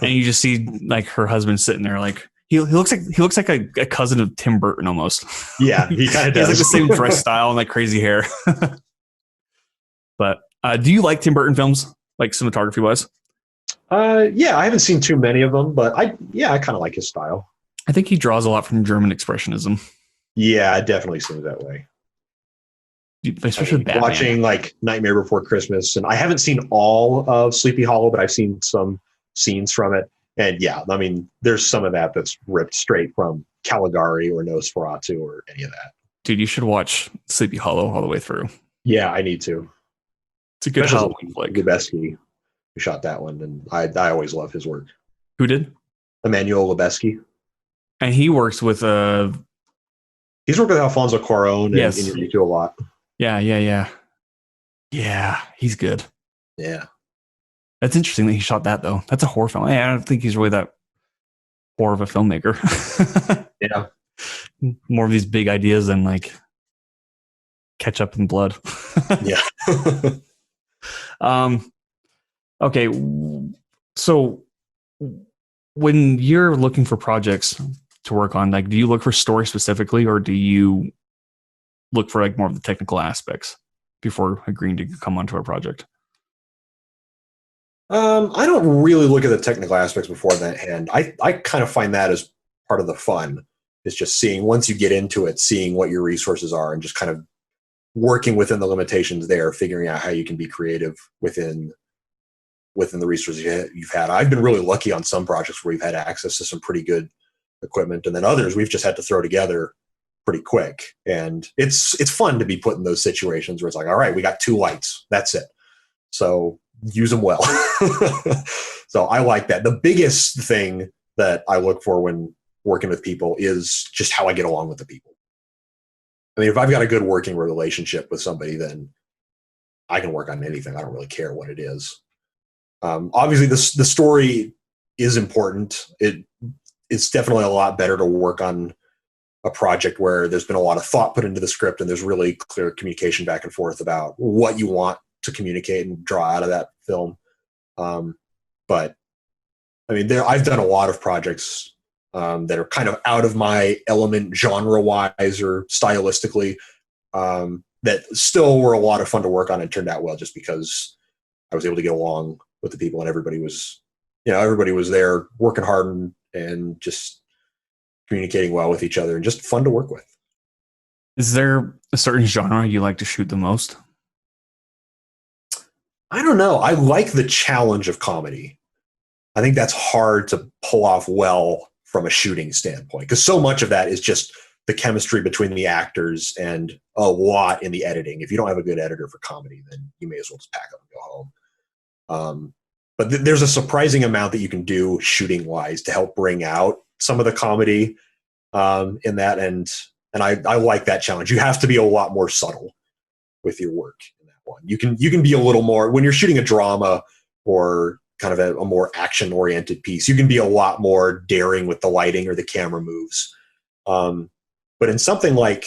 and you just see like her husband sitting there, like he looks like a cousin of Tim Burton almost. Yeah, he kind of does. He has like the same dress style and like crazy hair. But do you like Tim Burton films, like cinematography wise? Yeah, I haven't seen too many of them, but I kind of like his style. I think he draws a lot from German expressionism. Yeah, it definitely seems that way. Especially watching like Nightmare Before Christmas, and I haven't seen all of Sleepy Hollow, but I've seen some scenes from it. And yeah, I mean, there's some of that that's ripped straight from Caligari or Nosferatu or any of that. Dude, you should watch Sleepy Hollow all the way through. Yeah, I need to. It's a good Halloween flick. Lubezki, who shot that one, and I always love his work. Who did? Emmanuel Lubezki. And he works with he's worked with Alfonso Cuarón and Iñárritu a lot. Yeah, he's good. Yeah. That's interesting that he shot that, though. That's a horror film. I don't think he's really that horror of a filmmaker. Yeah. More of these big ideas than like ketchup and blood. Yeah. Okay. So when you're looking for projects to work on, like, do you look for story specifically, or do you look for like more of the technical aspects before agreeing to come onto a project? I don't really look at the technical aspects before that hand. I kind of find that as part of the fun, is just seeing, once you get into it, seeing what your resources are and just kind of working within the limitations there, figuring out how you can be creative within the resources you've had. I've been really lucky on some projects where we've had access to some pretty good equipment, and then others we've just had to throw together pretty quick. And it's fun to be put in those situations where it's like, all right, we got 2 lights, that's it. So use them well. So I like that. The biggest thing that I look for when working with people is just how I get along with the people. I mean, if I've got a good working relationship with somebody, then I can work on anything. I don't really care what it is. Obviously, the story is important. It's definitely a lot better to work on a project where there's been a lot of thought put into the script and there's really clear communication back and forth about what you want to communicate and draw out of that film. But I mean, I've done a lot of projects that are kind of out of my element genre-wise or stylistically, that still were a lot of fun to work on and turned out well just because I was able to get along with the people and everybody was there working hard and just communicating well with each other and just fun to work with. Is there a certain genre you like to shoot the most? I don't know. I like the challenge of comedy. I think that's hard to pull off well from a shooting standpoint because so much of that is just the chemistry between the actors and a lot in the editing. If you don't have a good editor for comedy, then you may as well just pack up and go home. But there's a surprising amount that you can do shooting wise to help bring out some of the comedy in that. And I like that challenge. You have to be a lot more subtle with your work in that one. You can be a little more when you're shooting a drama or kind of a more action oriented piece. You can be a lot more daring with the lighting or the camera moves. But in something like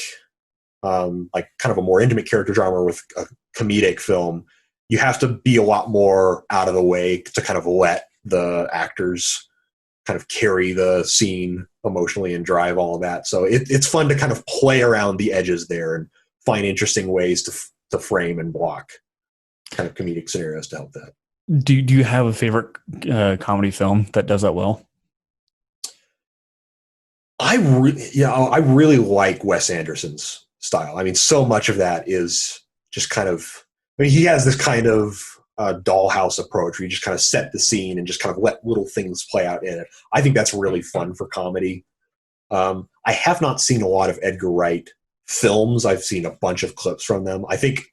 kind of a more intimate character drama with a comedic film, you have to be a lot more out of the way to kind of let the actors kind of carry the scene emotionally and drive all of that. So it's fun to kind of play around the edges there and find interesting ways to frame and block kind of comedic scenarios to help that. Do you have a favorite comedy film that does that well? I really like Wes Anderson's style. I mean, so much of that is just kind of, I mean, he has this kind of dollhouse approach where you just kind of set the scene and just kind of let little things play out in it. I think that's really fun for comedy. I have not seen a lot of Edgar Wright films. I've seen a bunch of clips from them. I think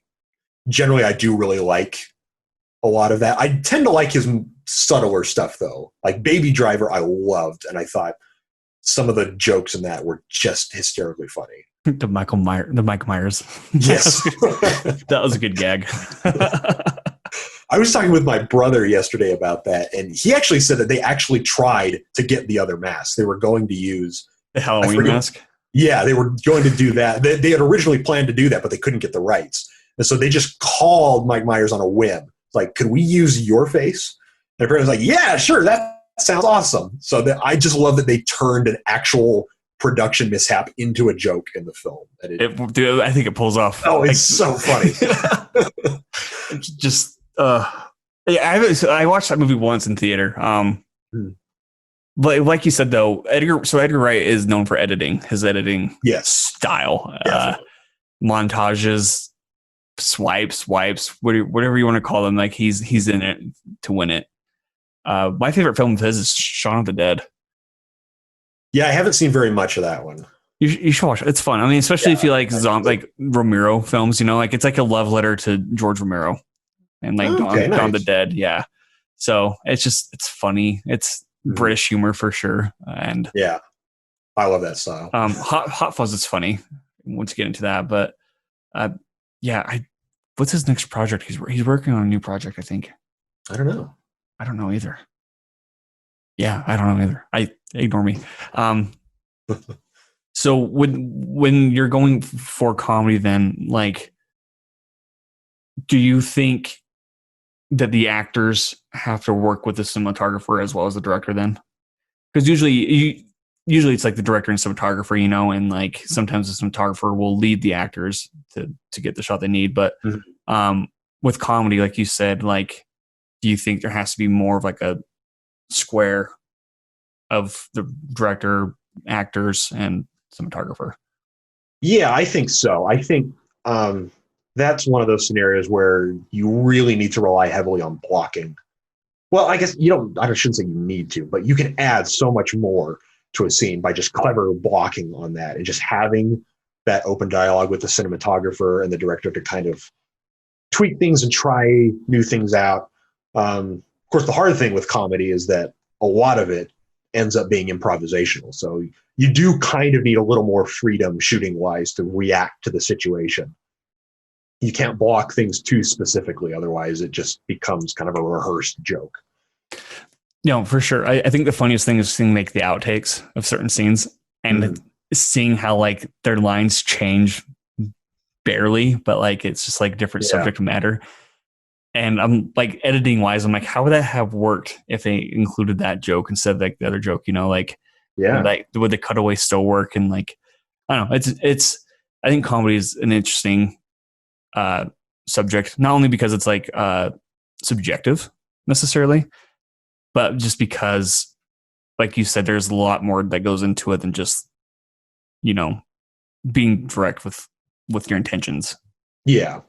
generally I do really like a lot of that. I tend to like his subtler stuff though. Like Baby Driver I loved, and I thought some of the jokes in that were just hysterically funny. The Mike Myers. Yes. That was a good gag. I was talking with my brother yesterday about that, and he actually said that they actually tried to get the other mask. They were going to use the Halloween mask. Yeah, they were going to do that. They had originally planned to do that, but they couldn't get the rights. And so they just called Mike Myers on a whim. Like, could we use your face? And everybody was like, yeah, sure, that sounds awesome. So I just love that they turned an actual production mishap into a joke in the film. And dude, I think it pulls off. Oh, it's so funny. Just yeah, I watched that movie once in theater. But like you said though, Edgar Wright is known for editing. His editing style, montages, swipes, wipes, whatever you want to call them. Like he's in it to win it. My favorite film of his is Shaun of the Dead. Yeah, I haven't seen very much of that one. You should watch it. It's fun. I mean, especially if you like like Romero films, you know, like it's like a love letter to George Romero and like Dawn of the Dead. Yeah. So it's funny. It's British humor for sure. And yeah, I love that style. Hot Fuzz is funny once you get into that, but what's his next project? He's working on a new project, I think. I don't know. I don't know either. Yeah, I don't know either. Ignore me. So when you're going for comedy, then like, do you think that the actors have to work with the cinematographer as well as the director then? Because usually it's like the director and cinematographer, you know, and like sometimes the cinematographer will lead the actors to get the shot they need. But with comedy, like you said, like, do you think there has to be more of like a square of the director, actors, and cinematographer? Yeah, I think so. I think that's one of those scenarios where you really need to rely heavily on blocking. Well, I guess you don't, I shouldn't say you need to, but you can add so much more to a scene by just clever blocking on that and just having that open dialogue with the cinematographer and the director to kind of tweak things and try new things out. Of course, the hard thing with comedy is that a lot of it ends up being improvisational. So you do kind of need a little more freedom shooting wise to react to the situation. You can't block things too specifically, otherwise it just becomes kind of a rehearsed joke. No, for sure. I think the funniest thing is seeing like the outtakes of certain scenes and seeing how like their lines change barely, but like it's just like different subject matter. And I'm like editing wise, I'm like, how would that have worked if they included that joke instead of like the other joke? You know, like would the cutaway still work? And like I don't know, it's I think comedy is an interesting subject, not only because it's like subjective necessarily, but just because, like you said, there's a lot more that goes into it than just, you know, being direct with your intentions. Yeah.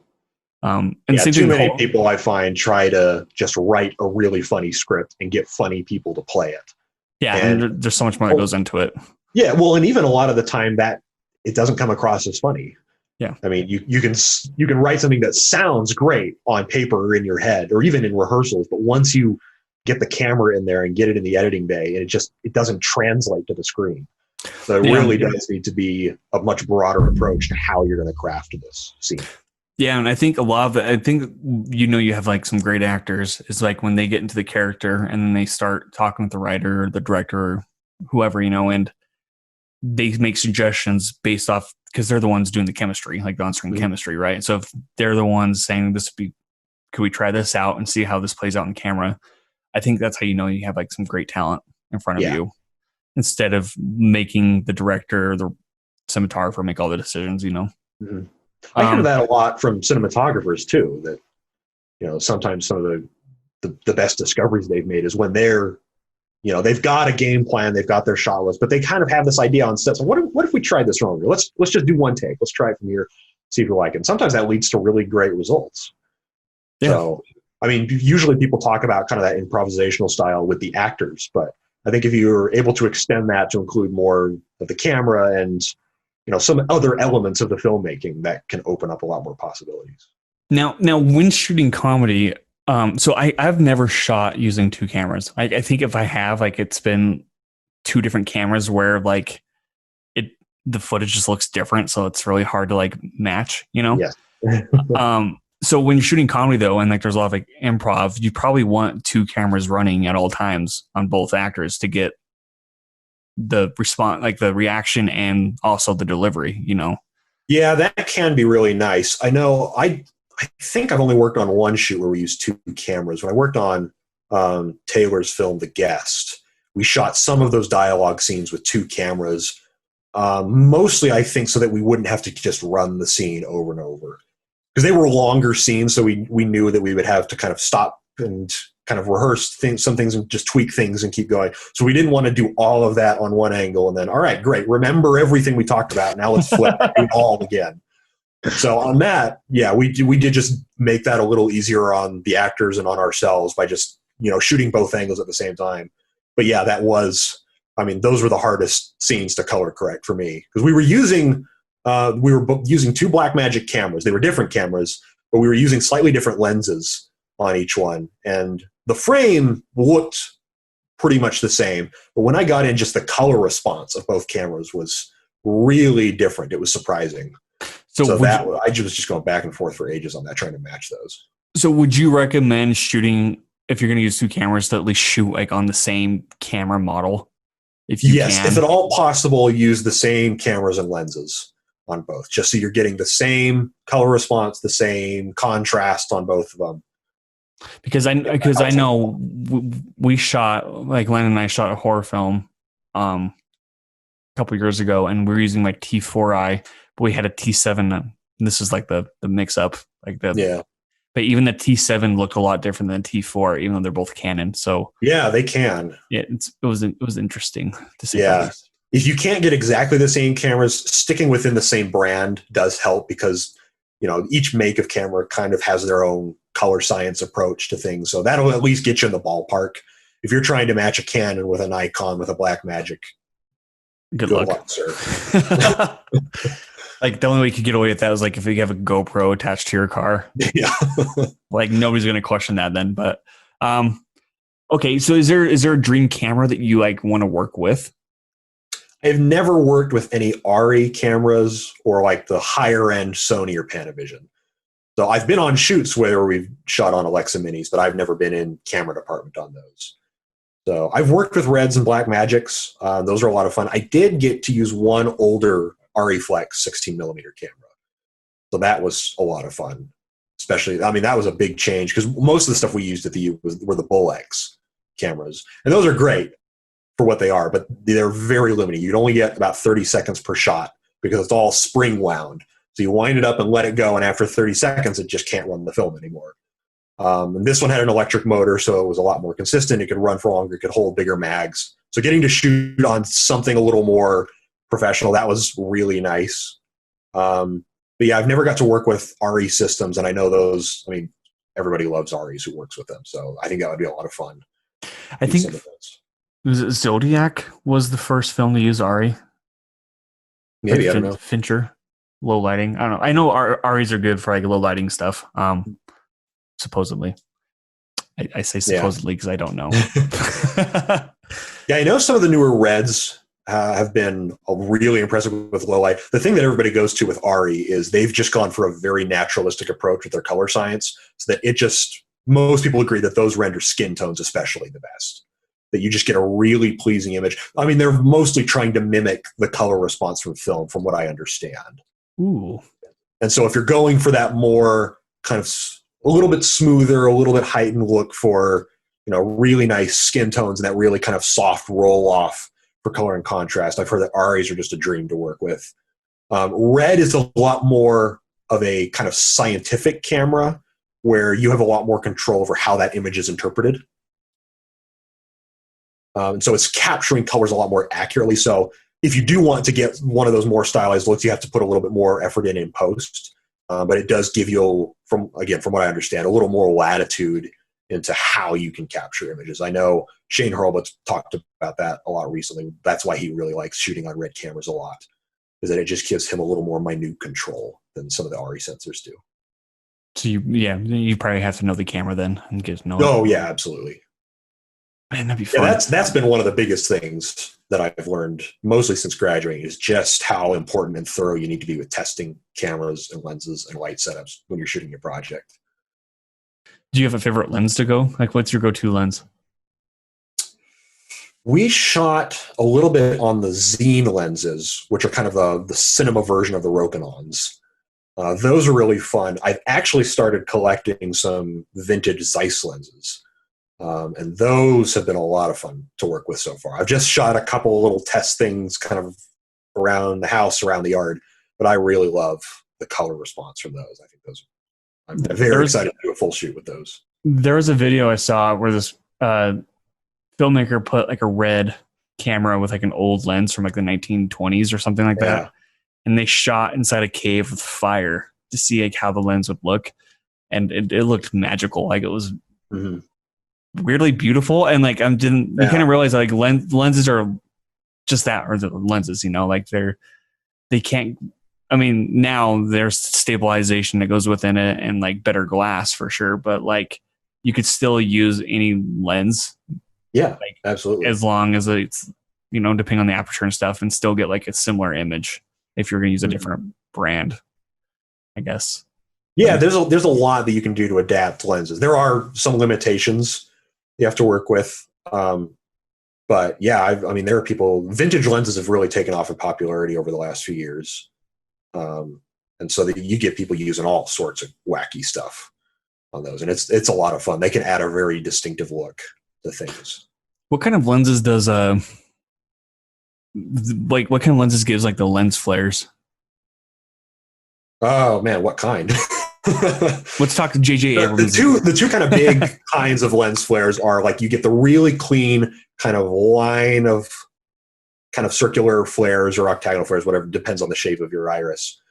And too many people I find try to just write a really funny script and get funny people to play it. Yeah, and there's so much more that goes into it. Yeah, well, and even a lot of the time that it doesn't come across as funny. Yeah, I mean, you can write something that sounds great on paper or in your head or even in rehearsals, but once you get the camera in there and get it in the editing bay, and it doesn't translate to the screen. So it really does need to be a much broader approach to how you're going to craft this scene. Yeah, and I think a lot of it, I think, you have like some great actors is like when they get into the character and then they start talking with the writer or the director or whoever, and they make suggestions based off, because they're the ones doing the chemistry, like the on-screen chemistry, right? So if they're the ones saying could we try this out and see how this plays out on camera? I think that's how you have like some great talent in front of you, instead of making the director or the cinematographer make all the decisions, Mm-hmm. I hear that a lot from cinematographers too, that, sometimes some of the best discoveries they've made is when they've got a game plan, they've got their shot list, but they kind of have this idea on set. So what if we tried this wrong? Let's just do one take. Let's try it from here, see if we like it. And sometimes that leads to really great results. Yeah. So, I mean, usually people talk about kind of that improvisational style with the actors, but I think if you're able to extend that to include more of the camera and, some other elements of the filmmaking, that can open up a lot more possibilities. Now when shooting comedy, so I've never shot using two cameras. I think if I have, like, it's been two different cameras where like the footage just looks different, so it's really hard to like match, Yes. So when you're shooting comedy though, and like there's a lot of like improv, you probably want two cameras running at all times on both actors to get the response, like the reaction and also the delivery, Yeah, that can be really nice. I know I think I've only worked on one shoot where we used two cameras. When I worked on Taylor's film, The Guest, we shot some of those dialogue scenes with two cameras. Mostly, I think, so that we wouldn't have to just run the scene over and over. Because they were longer scenes, so we knew that we would have to kind of stop and kind of rehearse some things and just tweak things and keep going. So we didn't want to do all of that on one angle and then, all right, great, remember everything we talked about. Now let's flip and do it all again. So on that, yeah, we did just make that a little easier on the actors and on ourselves by just, shooting both angles at the same time. But yeah, those were the hardest scenes to color correct for me, because we were using two Blackmagic cameras. They were different cameras, but we were using slightly different lenses on each one. And the frame looked pretty much the same. But when I got in, just the color response of both cameras was really different. It was surprising. So I was just going back and forth for ages on that, trying to match those. So would you recommend shooting, if you're going to use two cameras, to at least shoot like on the same camera model? If at all possible, use the same cameras and lenses on both, just so you're getting the same color response, the same contrast on both of them. Because I know we shot, like Len and I shot a horror film a couple years ago, and we were using like T4i, but we had a T7. This is like the mix up, like But even the T7 looked a lot different than T4, even though they're both Canon. So yeah, they can. Yeah, it was interesting to see. Yeah, if you can't get exactly the same cameras, sticking within the same brand does help, because each make of camera kind of has their own color science approach to things. So that'll at least get you in the ballpark. If you're trying to match a Canon with a Nikon with a Blackmagic, Good luck, sir. Like the only way you could get away with that was like if you have a GoPro attached to your car. Yeah. Like nobody's going to question that then. But okay, so is there a dream camera that you like want to work with? I've never worked with any ARRI cameras or like the higher end Sony or Panavision. So I've been on shoots where we've shot on Alexa Minis, but I've never been in camera department on those. So I've worked with Reds and Blackmagics. Those are a lot of fun. I did get to use one older ARRI Flex 16 millimeter camera. So that was a lot of fun. Especially, I mean, that was a big change because most of the stuff we used at the U were the Bullx cameras. And those are great for what they are, but they're very limiting. You'd only get about 30 seconds per shot because it's all spring wound. So you wind it up and let it go, and after 30 seconds, it just can't run the film anymore. And this one had an electric motor, so it was a lot more consistent. It could run for longer. It could hold bigger mags. So getting to shoot on something a little more professional, that was really nice. But yeah, I've never got to work with ARRI systems, and I know those. I mean, everybody loves ARRIs who works with them, so I think that would be a lot of fun. I think Zodiac was the first film to use ARRI. Maybe, like I don't know. Fincher, low lighting. I don't know. I know ARRIs are good for like low lighting stuff. Supposedly. I say supposedly because I don't know. Yeah, I know some of the newer Reds have been really impressive with low light. The thing that everybody goes to with ARRI is they've just gone for a very naturalistic approach with their color science, so that it just, most people agree that those render skin tones especially the best. That you just get a really pleasing image. I mean, they're mostly trying to mimic the color response from film, from what I understand. Ooh. And so if you're going for that more kind of a little bit smoother, a little bit heightened look for, really nice skin tones and that really kind of soft roll off for color and contrast, I've heard that ARRIs are just a dream to work with. Red is a lot more of a kind of scientific camera where you have a lot more control over how that image is interpreted. And so it's capturing colors a lot more accurately. So if you do want to get one of those more stylized looks, you have to put a little bit more effort in post. But it does give you, from what I understand, a little more latitude into how you can capture images. I know Shane Hurlbut's talked about that a lot recently. That's why he really likes shooting on red cameras a lot, is that it just gives him a little more minute control than some of the ARRI sensors do. So you probably have to know the camera then and get to know it. Oh yeah, absolutely. Man, that'd be fun. Yeah, that's been one of the biggest things that I've learned, mostly since graduating, is just how important and thorough you need to be with testing cameras and lenses and light setups when you're shooting your project. Do you have a favorite lens to go? Like, what's your go-to lens? We shot a little bit on the Zine lenses, which are kind of the cinema version of the Rokinons. Those are really fun. I've actually started collecting some vintage Zeiss lenses. And those have been a lot of fun to work with so far. I've just shot a couple little test things kind of around the house, around the yard, but I really love the color response from those. I think those, I'm very excited to do a full shoot with those. There was a video I saw where this filmmaker put like a red camera with like an old lens from like the 1920s or something like that. And they shot inside a cave with fire to see like how the lens would look. And it looked magical. Like it was weirdly beautiful. And like, you kind of realize that like lenses are just that, or the lenses, like they can't, I mean, now there's stabilization that goes within it and like better glass for sure. But like you could still use any lens. Yeah, like, absolutely. As long as it's, depending on the aperture and stuff, and still get like a similar image if you're going to use a different brand, I guess. Yeah, there's a lot that you can do to adapt lenses. There are some limitations you have to work with. But yeah, I mean, there are people, vintage lenses have really taken off in popularity over the last few years. And so that you get people using all sorts of wacky stuff on those. And it's a lot of fun. They can add a very distinctive look to things. What kind of lenses does what kind of lenses gives like the lens flares? Oh man, what kind? Let's talk to JJ Abrams. The two kind of big kinds of lens flares are like you get the really clean kind of line of kind of circular flares or octagonal flares, whatever, depends on the shape of your iris.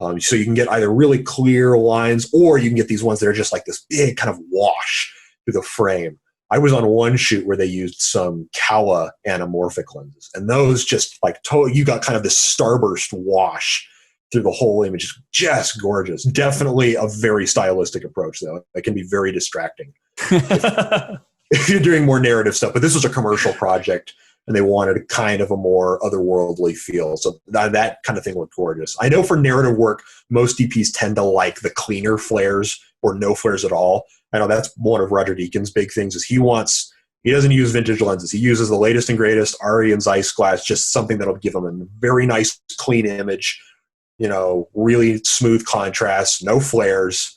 So you can get either really clear lines, or you can get these ones that are just like this big kind of wash through the frame. I was on one shoot where they used some Kawa anamorphic lenses, and those just like you got kind of this starburst wash through the whole image. Just gorgeous. Definitely a very stylistic approach, though. It can be very distracting if you're doing more narrative stuff. But this was a commercial project, and they wanted kind of a more otherworldly feel. So that kind of thing looked gorgeous. I know for narrative work, most DPs tend to like the cleaner flares or no flares at all. I know that's one of Roger Deakins' big things is he doesn't use vintage lenses. He uses the latest and greatest Arri and Zeiss glass, just something that'll give him a very nice, clean image, really smooth contrast, no flares.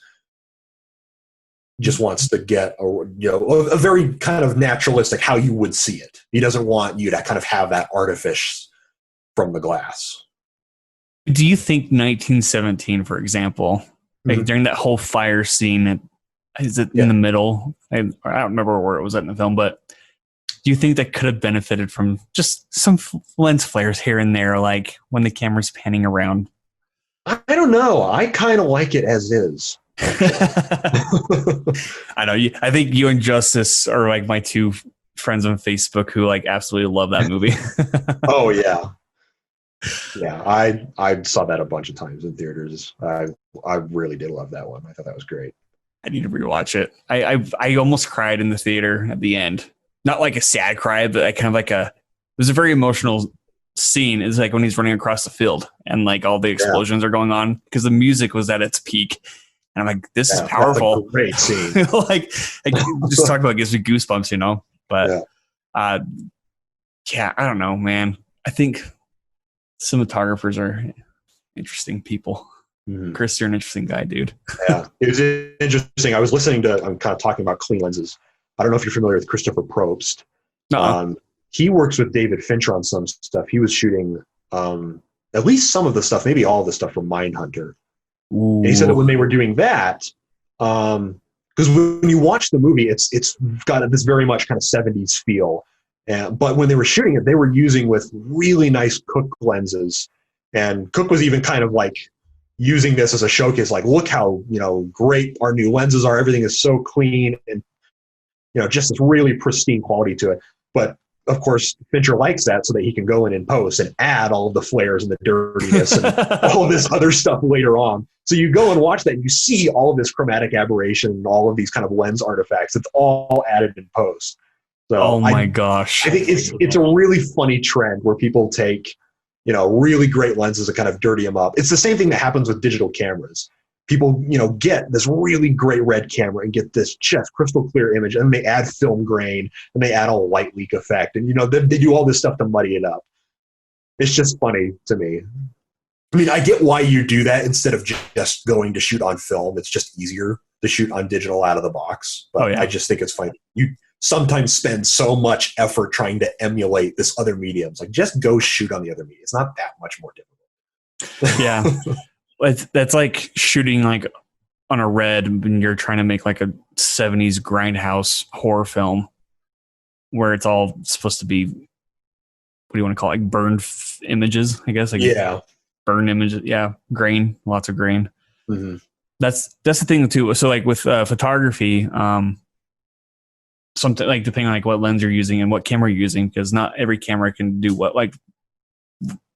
Just wants to get a very kind of naturalistic how you would see it. He doesn't want you to kind of have that artifice from the glass. Do you think 1917, for example, like during that whole fire scene, is it in the middle? I don't remember where it was at in the film, but do you think that could have benefited from just some lens flares here and there, like when the camera's panning around? I don't know. I kind of like it as is. I know you. I think you and Justice are like my two friends on Facebook who like absolutely love that movie. Oh yeah, yeah. I saw that a bunch of times in theaters. I really did love that one. I thought that was great. I need to rewatch it. I almost cried in the theater at the end. Not like a sad cry, but I kind of like it was a very emotional scene. It's like when he's running across the field and like all the explosions are going on because the music was at its peak. And I'm like, this is powerful. That's a great scene. like just talk about it gives me goosebumps, But I don't know, man. I think cinematographers are interesting people. Chris, you're an interesting guy, dude. Yeah, it was interesting. I'm kind of talking about clean lenses. I don't know if you're familiar with Christopher Probst. He works with David Fincher on some stuff. He was shooting at least some of the stuff, maybe all of the stuff from Mindhunter. And he said that when they were doing that, because when you watch the movie, it's got this very much kind of 70s feel. But when they were shooting it, they were using with really nice Cooke lenses. And Cooke was even kind of like using this as a showcase, like, look how, great our new lenses are. Everything is so clean and, just this really pristine quality to it. But of course, Fincher likes that so that he can go in and post and add all of the flares and the dirtiness and all of this other stuff later on. So you go and watch that and you see all of this chromatic aberration and all of these kind of lens artifacts. It's all added in post. So oh my gosh. I think it's a really funny trend where people take, really great lenses and kind of dirty them up. It's the same thing that happens with digital cameras. People, get this really great red camera and get this just crystal clear image, and they add film grain and they add a light leak effect, and they do all this stuff to muddy it up. It's just funny to me. I mean, I get why you do that instead of just going to shoot on film. It's just easier to shoot on digital out of the box. But I just think it's funny. You sometimes spend so much effort trying to emulate this other medium. It's like, just go shoot on the other medium. It's not that much more difficult. Yeah. That's like shooting like on a red when you're trying to make like a 70s grindhouse horror film where it's all supposed to be, what do you want to call it? Like burned images, I guess. Like burned images. Yeah. Grain, lots of grain. Mm-hmm. That's the thing too. So like with photography, something like depending on like what lens you're using and what camera you're using, because not every camera can do what, like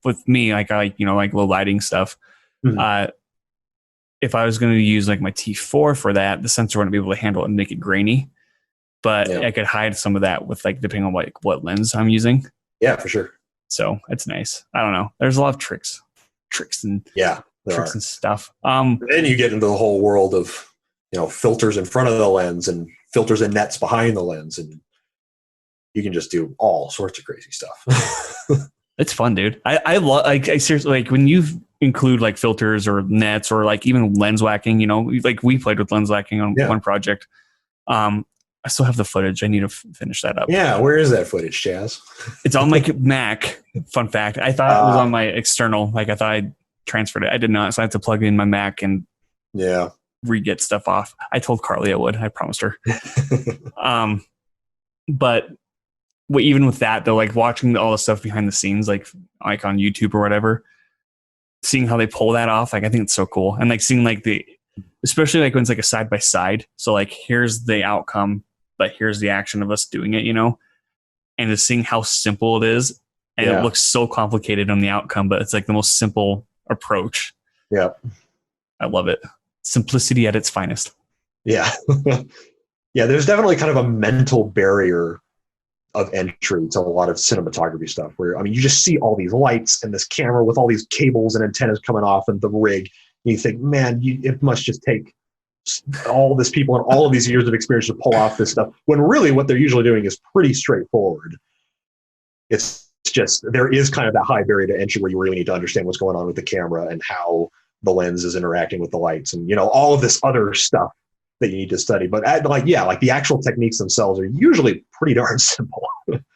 with me, like I like low lighting stuff. Mm-hmm. If I was going to use like my T4 for that, the sensor wouldn't be able to handle it and make it grainy. But I could hide some of that with like depending on what lens I'm using. Yeah, for sure. So it's nice. I don't know. There's a lot of tricks and tricks and stuff. Then you get into the whole world of filters in front of the lens and filters and nets behind the lens, and you can just do all sorts of crazy stuff. It's fun, dude. I love. I seriously, like when you include like filters or nets or like even lens whacking. Like we played with lens whacking on one project. I still have the footage. I need to finish that up. Yeah, where is that footage, Chaz? It's on my Mac. Fun fact. I thought it was on my external. Like I thought I transferred it. I did not. So I had to plug in my Mac and re-get stuff off. I told Carly I would. I promised her. But even with that, though, like watching all the stuff behind the scenes, like on YouTube or whatever, seeing how they pull that off, like I think it's so cool. And like seeing like especially like when it's like a side by side. So like here's the outcome, but here's the action of us doing it, and just seeing how simple it is. And it looks so complicated on the outcome, but it's like the most simple approach. Yeah. I love it. Simplicity at its finest. Yeah. Yeah. There's definitely kind of a mental barrier of entry to a lot of cinematography stuff where, I mean, you just see all these lights and this camera with all these cables and antennas coming off and the rig. And you think, man, it must just take all this people and all of these years of experience to pull off this stuff. When really what they're usually doing is pretty straightforward. It's just, there is kind of that high barrier to entry where you really need to understand what's going on with the camera and how the lens is interacting with the lights and, all of this other stuff that you need to study. But like the actual techniques themselves are usually pretty darn simple.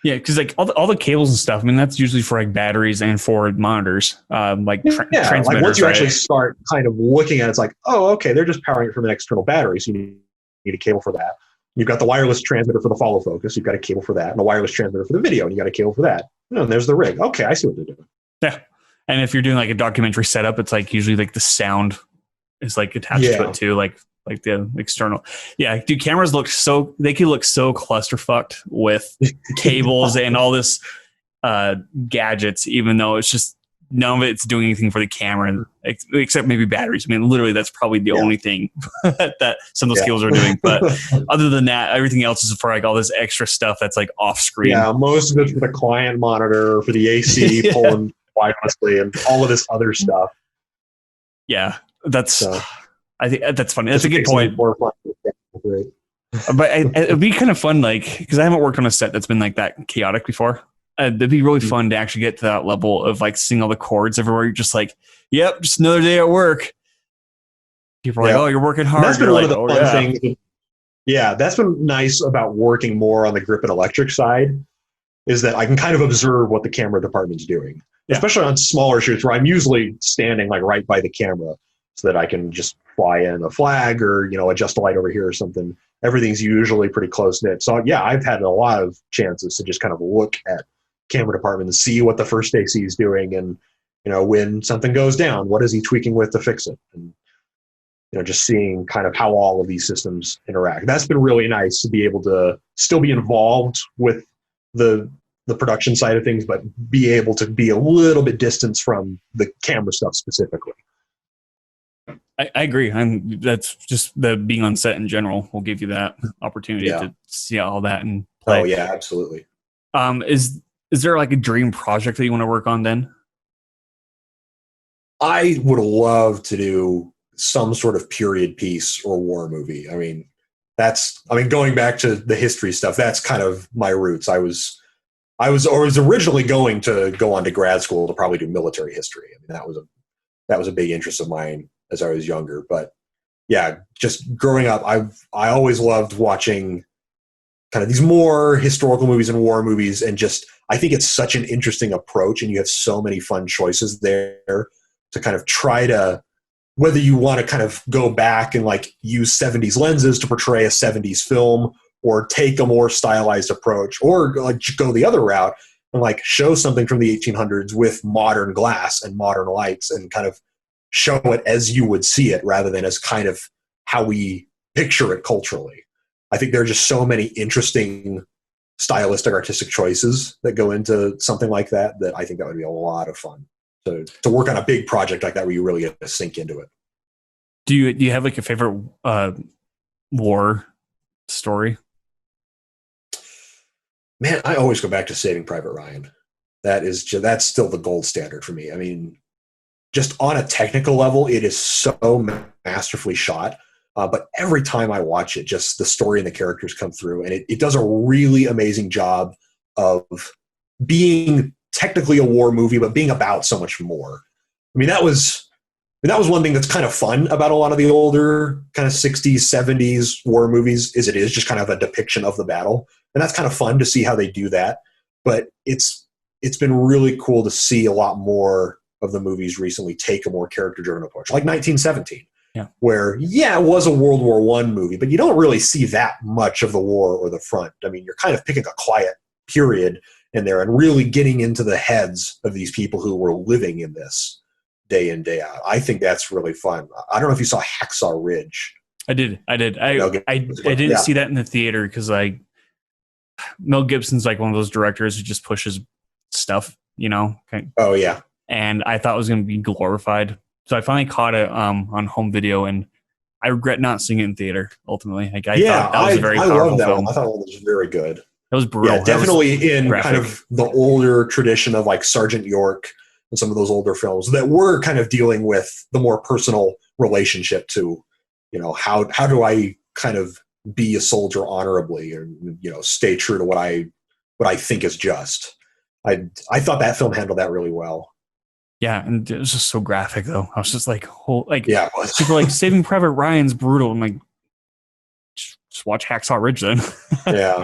Yeah, because like all the cables and stuff, I mean, that's usually for like batteries and for monitors, transmitters. Like once you right? actually start kind of looking at it, it's like, oh, okay, they're just powering it from an external battery. So you need a cable for that. You've got the wireless transmitter for the follow focus. You've got a cable for that, and a wireless transmitter for the video, and you got a cable for that. And there's the rig. Okay, I see what they're doing. Yeah, and if you're doing like a documentary setup, it's like usually like the sound is like attached to it too, like the external. Yeah, dude, cameras they can look so clusterfucked with cables and all this gadgets, even though it's just none of it's doing anything for the camera except maybe batteries. I mean, literally that's probably the only thing that some of those cables are doing. But other than that, everything else is for like all this extra stuff that's like off screen. Yeah, most of it's for the client monitor, for the AC pulling wirelessly, and all of this other stuff. Yeah, I think that's funny. That's a good point. But it'd be kind of fun, like, because I haven't worked on a set that's been like that chaotic before. It'd be really fun to actually get to that level of like seeing all the cords everywhere. You're just like, yep, just another day at work. People are like, oh, you're working hard. That's been one of the fun things. Yeah, that's been nice about working more on the grip and electric side, is that I can kind of observe what the camera department's doing, especially on smaller shoots where I'm usually standing like right by the camera so that I can just fly in a flag or, adjust a light over here or something. Everything's usually pretty close knit. So yeah, I've had a lot of chances to just kind of look at camera department and see what the first AC is doing. And, when something goes down, what is he tweaking with to fix it? And, just seeing kind of how all of these systems interact. That's been really nice to be able to still be involved with the production side of things, but be able to be a little bit distanced from the camera stuff specifically. I agree. That's just the being on set in general will give you that opportunity to see all that and play. Oh yeah, absolutely. Is there like a dream project that you want to work on then? I would love to do some sort of period piece or war movie. I mean, going back to the history stuff, that's kind of my roots. I was originally going to go on to grad school to probably do military history. I mean, that was a big interest of mine as I was younger. But yeah, just growing up, I always loved watching kind of these more historical movies and war movies, and just I think it's such an interesting approach, and you have so many fun choices there to kind of try to, whether you want to kind of go back and like use 70s lenses to portray a 70s film, or take a more stylized approach, or like go the other route and like show something from the 1800s with modern glass and modern lights and kind of show it as you would see it rather than as kind of how we picture it culturally. I think there are just so many interesting stylistic, artistic choices that go into something like that I think that would be a lot of fun to work on a big project like that where you really get to sink into it. Do you have like a favorite war story? Man, I always go back to Saving Private Ryan. That's still the gold standard for me. I mean, just on a technical level, it is so masterfully shot. But every time I watch it, just the story and the characters come through, and it does a really amazing job of being technically a war movie, but being about so much more. I mean, that was one thing that's kind of fun about a lot of the older kind of 60s, 70s war movies, is it is just kind of a depiction of the battle. And that's kind of fun to see how they do that. But it's been really cool to see a lot more of the movies recently take a more character-driven approach, like 1917. Yeah. Where, it was a World War I movie, but you don't really see that much of the war or the front. I mean, you're kind of picking a quiet period in there and really getting into the heads of these people who were living in this. day in, day out. I think that's really fun. I don't know if you saw Hacksaw Ridge. I did. Mel I Gibson. didn't Yeah. see that in the theater because Mel Gibson's like one of those directors who just pushes stuff, Oh yeah. and I thought it was going to be glorified. So I finally caught it on home video, and I regret not seeing it in theater. Ultimately, like I Yeah, thought that was a very I love powerful that one. film. I thought it was very good. That was Yeah, brutal. That was definitely in kind graphic. of the older tradition of like Sergeant York and some of those older films that were kind of dealing with the more personal relationship to, how do I kind of be a soldier honorably, or stay true to what I think is just. I thought that film handled that really well. Yeah, and it was just so graphic though. I was just like, Yeah, it was. people are like Saving Private Ryan's brutal. I'm like, just watch Hacksaw Ridge then. Yeah.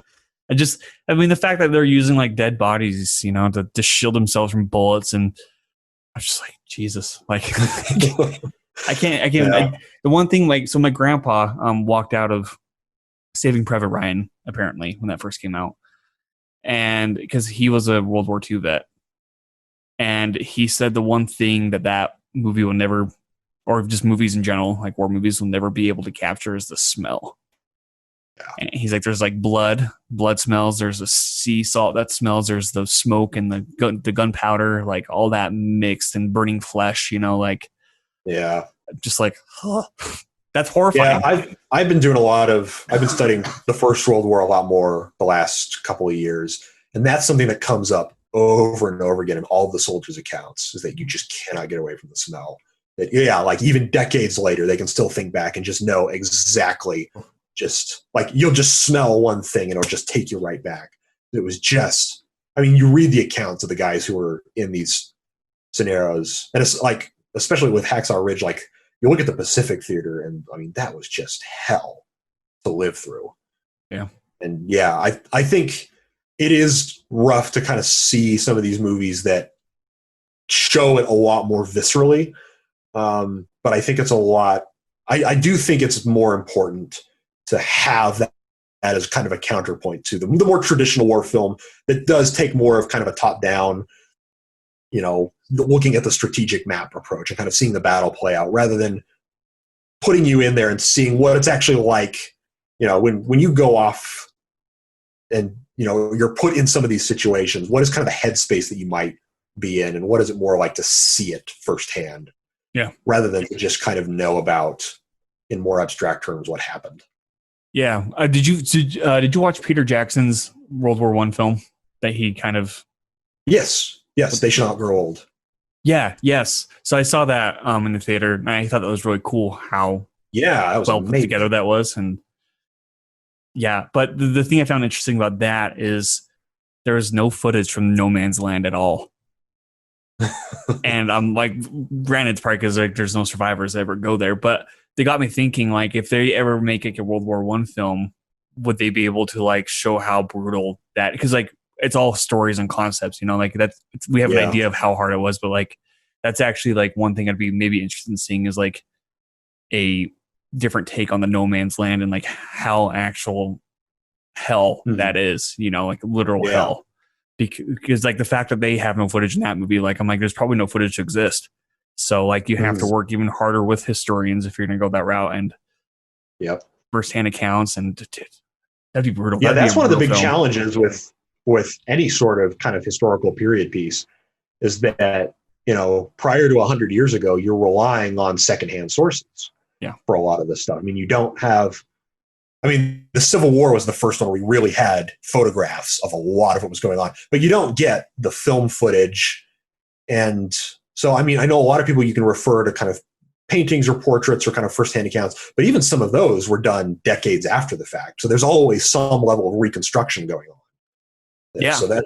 I mean, the fact that they're using like dead bodies, to shield themselves from bullets, and I'm just like, Jesus, like, I can't. Yeah. The one thing, like, so my grandpa walked out of Saving Private Ryan apparently when that first came out, and because he was a World War II vet, and he said the one thing that movie will never, or just movies in general, like war movies, will never be able to capture is the smell. Yeah. And he's like, there's like blood smells. There's a sea salt that smells. There's the smoke and the gunpowder, like all that mixed and burning flesh. Like Yeah. just like, huh. That's horrifying. Yeah, I've been studying the First World War a lot more the last couple of years, and that's something that comes up over and over again in all the soldiers' accounts, is that you just cannot get away from the smell. That, yeah, like even decades later, they can still think back and just know exactly, just like you'll just smell one thing and it'll just take you right back. It was just, I mean, you read the accounts of the guys who were in these scenarios, and it's like, especially with Hacksaw Ridge, like you look at the Pacific Theater, and I mean, that was just hell to live through. Yeah. And yeah, I think it is rough to kind of see some of these movies that show it a lot more viscerally. But I think it's a lot, I do think it's more important to have that as kind of a counterpoint to the more traditional war film that does take more of kind of a top down, looking at the strategic map approach and kind of seeing the battle play out, rather than putting you in there and seeing what it's actually like, when you go off and, you're put in some of these situations, what is kind of the headspace that you might be in, and what is it more like to see it firsthand? Yeah. Rather than to just kind of know about, in more abstract terms, what happened. Yeah. Did you watch Peter Jackson's World War I film that he kind of? Yes. They shall not grow old. Yeah. Yes. So I saw that in the theater, and I thought that was really cool how that was well amazing. put together that was. And yeah, but the thing I found interesting about that is there is no footage from No Man's Land at all. And I'm like, granted, it's probably because like there's no survivors that ever go there, but they got me thinking, like, if they ever make like a World War I film, would they be able to like show how brutal that? Because like it's all stories and concepts, like we have an idea of how hard it was, but like that's actually like one thing I'd be maybe interested in seeing is like a different take on the No Man's Land and like how actual hell that is, like literal hell. Because like the fact that they have no footage in that movie, like I'm like, there's probably no footage to exist. So like you have to work even harder with historians if you're going to go that route, and firsthand accounts, and that'd be brutal. Yeah, That'd that's one of the big film. challenges with any sort of kind of historical period piece, is that prior to 100 years ago, you're relying on secondhand sources. Yeah. For a lot of this stuff. I mean, you don't have. I mean, the Civil War was the first one where we really had photographs of a lot of what was going on, but you don't get the film footage. And so, I mean, I know a lot of people you can refer to kind of paintings or portraits or kind of firsthand accounts, but even some of those were done decades after the fact. So there's always some level of reconstruction going on. Yeah. So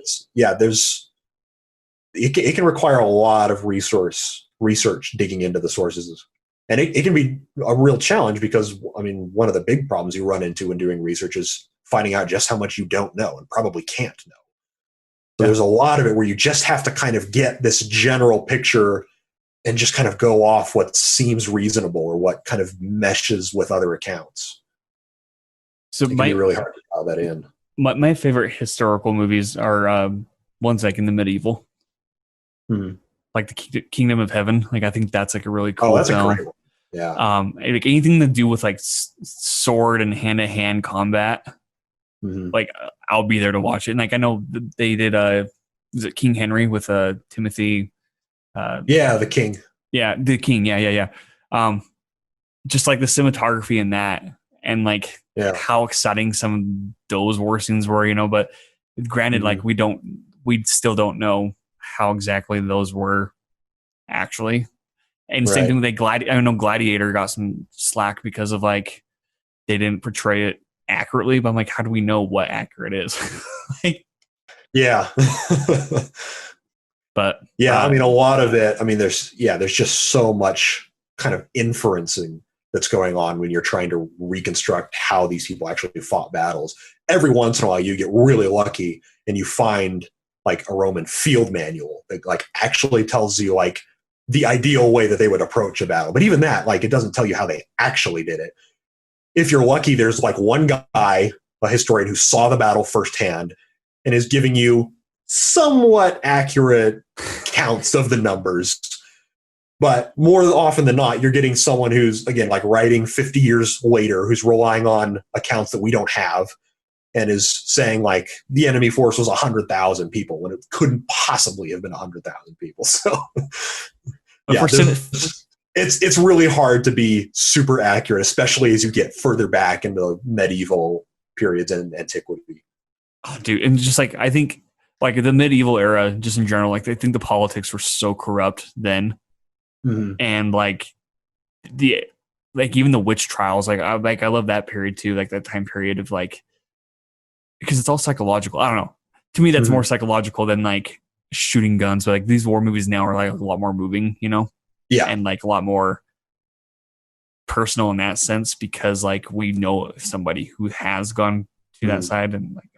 it can require a lot of research digging into the sources. And it can be a real challenge because, I mean, one of the big problems you run into when doing research is finding out just how much you don't know and probably can't know. So there's a lot of it where you just have to kind of get this general picture and just kind of go off what seems reasonable or what kind of meshes with other accounts. So it can be really hard to dial that in. My favorite historical movies are ones like in the medieval. like the Kingdom of Heaven. Like I think that's like a really Oh, cool that's a film. great one. Yeah. Like anything to do with like sword and hand to hand combat, Mm-hmm. like I'll be there to watch it. And like I know they did is it King Henry with Timothy? Yeah, the King. Yeah, the King. Yeah. Just like the cinematography in that, and like Yeah. how exciting some of those war scenes were, but granted, Mm-hmm. like we still don't know how exactly those were actually. And same Right. thing with I know Gladiator got some slack because of like they didn't portray it accurately, but I'm like, how do we know what accurate is? Like, Yeah. but Yeah, I mean, a lot of it. I mean, there's just so much kind of inferencing that's going on when you're trying to reconstruct how these people actually fought battles. Every once in a while, you get really lucky and you find like a Roman field manual that like actually tells you like the ideal way that they would approach a battle. But even that, like, it doesn't tell you how they actually did it. If you're lucky, there's like one guy, a historian, who saw the battle firsthand and is giving you somewhat accurate counts of the numbers. But more often than not, you're getting someone who's, again, like writing 50 years later, who's relying on accounts that we don't have and is saying like the enemy force was 100,000 people when it couldn't possibly have been 100,000 people. So yeah, it's really hard to be super accurate, especially as you get further back into medieval periods and antiquity. oh, dude, and just like I think like the medieval era, just in general, like I think the politics were so corrupt then, Mm-hmm. and like the like even the witch trials, I love that period too, like that time period of like because it's all psychological. I don't know. To me, that's Mm-hmm. more psychological than like shooting guns. But like these war movies now are like a lot more moving, Yeah. and like a lot more personal in that sense because like we know somebody who has gone to that side, and like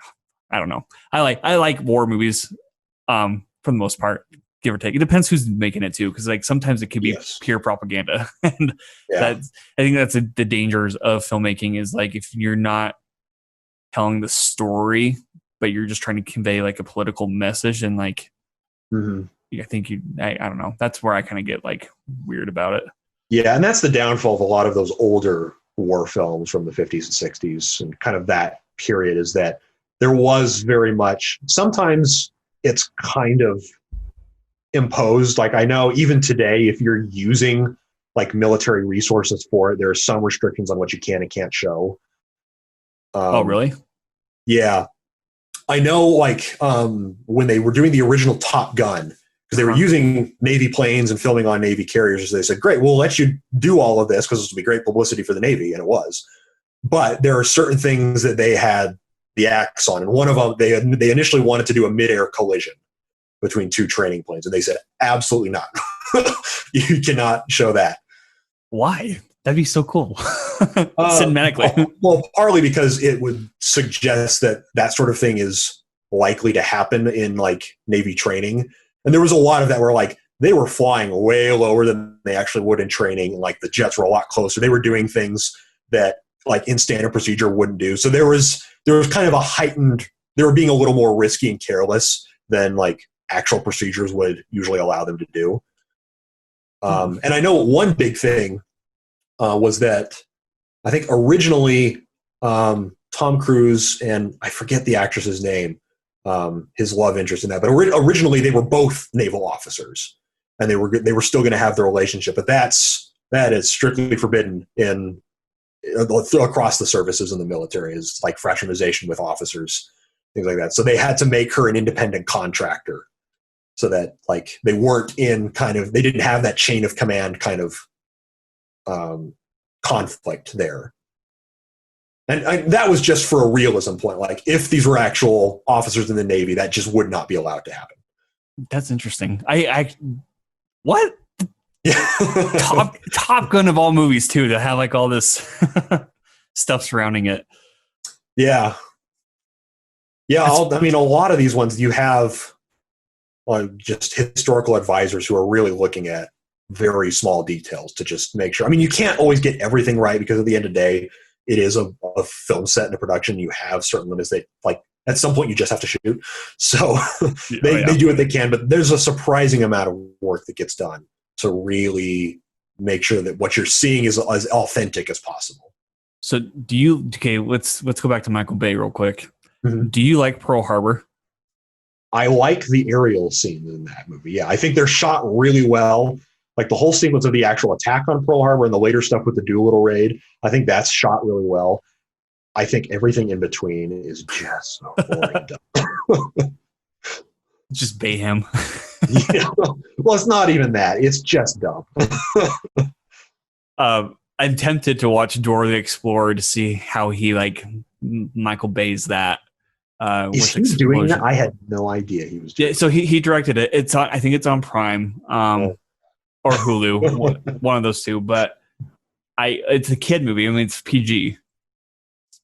I don't know. I like war movies, for the most part, give or take. It depends who's making it too, because like sometimes it could be pure propaganda, and that I think that's the dangers of filmmaking is like if you're not telling the story, but you're just trying to convey like a political message, and like I think I don't know. That's where I kind of get like weird about it. Yeah, and that's the downfall of a lot of those older war films from the 50s and 60s and kind of that period is that there was very much, sometimes it's kind of imposed. Like I know even today, if you're using like military resources for it, there are some restrictions on what you can and can't show. Oh, really? Yeah. I know like when they were doing the original Top Gun, because they were using Navy planes and filming on Navy carriers, they said, great, we'll let you do all of this because this will be great publicity for the Navy, and it was. But there are certain things that they had the axe on, and one of them, they initially wanted to do a midair collision between two training planes, and they said, absolutely not. You cannot show that. Why? That'd be so cool. Cinematically. Well, partly because it would suggest that that sort of thing is likely to happen in like Navy training. And there was a lot of that where like they were flying way lower than they actually would in training. And like the jets were a lot closer. They were doing things that like in standard procedure wouldn't do. So there was kind of a heightened, they were being a little more risky and careless than like actual procedures would usually allow them to do. And I know one big thing was that I think originally Tom Cruise and I forget the actress's name, his love interest in that, but originally they were both naval officers, and they were still going to have their relationship, but that is strictly forbidden in across the services in the military, is like fraternization with officers, things like that. So they had to make her an independent contractor, so that like they weren't in they didn't have that chain of command kind of conflict there. And that was just for a realism point. Like if these were actual officers in the Navy, that just would not be allowed to happen. That's interesting. I what? Yeah. Top Gun of all movies too, to have like all this stuff surrounding it. Yeah. Yeah. I mean, a lot of these ones you have just historical advisors who are really looking at very small details to just make sure. I mean, you can't always get everything right because at the end of the day, it is a film set and a production. You have certain limits that, like, at some point you just have to shoot. So Yeah. they do what they can, but there's a surprising amount of work that gets done to really make sure that what you're seeing is as authentic as possible. So let's go back to Michael Bay real quick. Mm-hmm. Do you like Pearl Harbor? I like the aerial scenes in that movie. Yeah, I think they're shot really well. Like the whole sequence of the actual attack on Pearl Harbor and the later stuff with the Doolittle raid, I think that's shot really well. I think everything in between is just so boring. Just Bayham. Yeah. Well, it's not even that. It's just dumb. I'm tempted to watch Dora the Explorer to see how he Michael Bay's that. Is he doing that? I had no idea he was doing so he directed it. It's on, I think it's on Prime or Hulu, one of those two. But it's a kid movie. I mean, it's PG.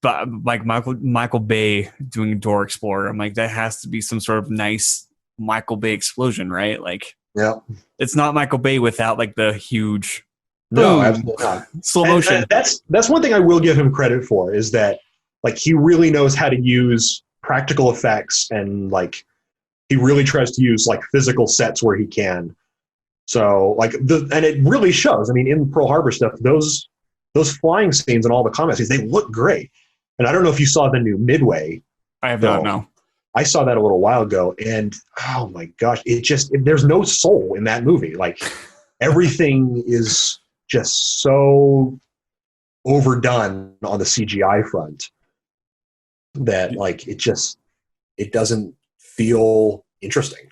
But like Michael Bay doing Dora Explorer, I'm like, that has to be some sort of nice Michael Bay explosion, right? Like, yeah, it's not Michael Bay without like the huge no, absolutely not slow motion. And that's one thing I will give him credit for, is that like he really knows how to use practical effects, and like he really tries to use like physical sets where he can. So like and it really shows. I mean, in Pearl Harbor stuff, those flying scenes and all the combat scenes, they look great. And I don't know if you saw the new Midway. I have not, no. I saw that a little while ago, and oh my gosh, there's no soul in that movie. Like everything is just so overdone on the CGI front that like it doesn't feel interesting.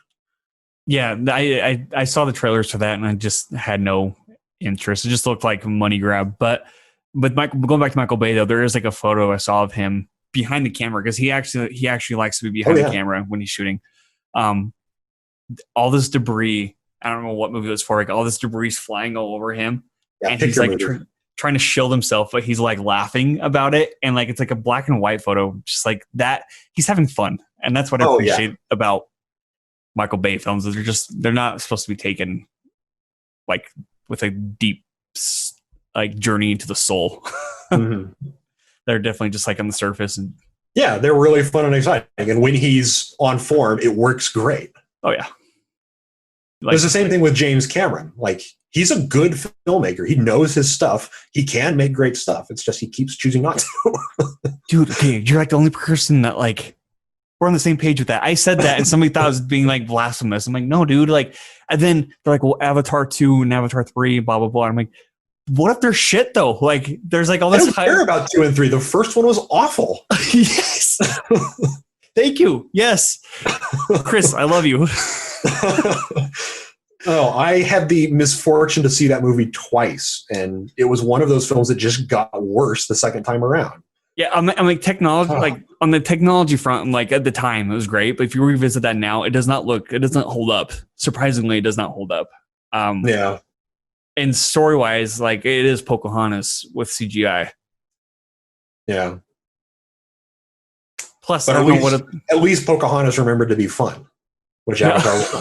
Yeah, I saw the trailers for that and I just had no interest. It just looked like a money grab. But going back to Michael Bay though, there is like a photo I saw of him behind the camera, because he actually likes to be behind the camera when he's shooting. All this debris, I don't know what movie it was for, like all this debris is flying all over him, and he's like trying to shield himself, but he's like laughing about it, and like it's like a black and white photo, just like that. He's having fun, and that's what I appreciate about Michael Bay films. Is they're not supposed to be taken like with a deep like journey into the soul. Mm-hmm. They're definitely just like on the surface, and yeah, they're really fun and exciting. And when he's on form, it works great. Oh yeah. Like, it's the same thing with James Cameron. Like he's a good filmmaker. He knows his stuff. He can make great stuff. It's just he keeps choosing not to. Dude, okay, you're like the only person that like we're on the same page with that. I said that and somebody thought it was being like blasphemous. I'm like, no, dude. Like, and then they're like, well, Avatar 2 and Avatar 3, blah blah blah. And I'm like, what if they're shit though? Like, there's like all this. I don't care about 2 and 3. The first one was awful. Yes. Thank you. Yes, Chris, I love you. Oh, I had the misfortune to see that movie twice, and it was one of those films that just got worse the second time around. Yeah, I'm like technology, like on the technology front, like at the time it was great, but if you revisit that now, it doesn't hold up. Surprisingly, it does not hold up. Yeah. And story wise, like it is Pocahontas with CGI. Yeah. Plus, but at least Pocahontas remembered to be fun, which Avatar was.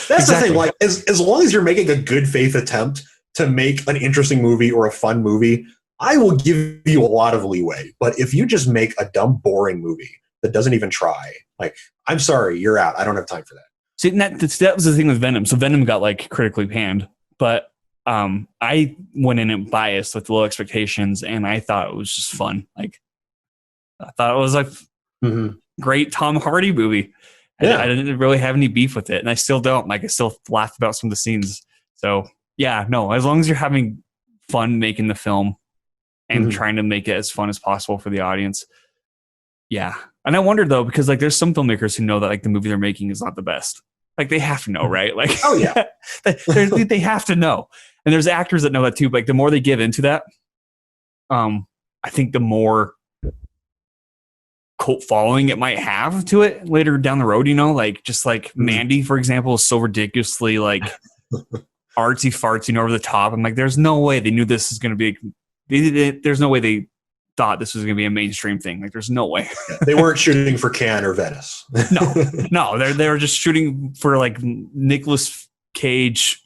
That's the thing. Like, as long as you're making a good faith attempt to make an interesting movie or a fun movie, I will give you a lot of leeway. But if you just make a dumb, boring movie that doesn't even try, like, I'm sorry, you're out. I don't have time for that. See, that was the thing with Venom. So Venom got like critically panned, but I went in it biased with low expectations, and I thought it was just fun. Like, I thought it was like great Tom Hardy movie. Yeah. I didn't really have any beef with it, and I still don't. Like, I still laugh about some of the scenes. So yeah, no, as long as you're having fun making the film and trying to make it as fun as possible for the audience. Yeah. And I wonder though, because like there's some filmmakers who know that like the movie they're making is not the best. Like they have to know, right? Like, oh yeah, they have to know. And there's actors that know that too. But like the more they give into that, I think the more cult following it might have to it later down the road, you know, like just like Mandy, for example, is so ridiculously like artsy fartsy and over the top. I'm like, there's no way they knew this is going to be, there's no way they thought this was going to be a mainstream thing. Like there's no way. They weren't shooting for Cannes or Venice. No, they were just shooting for like Nicolas Cage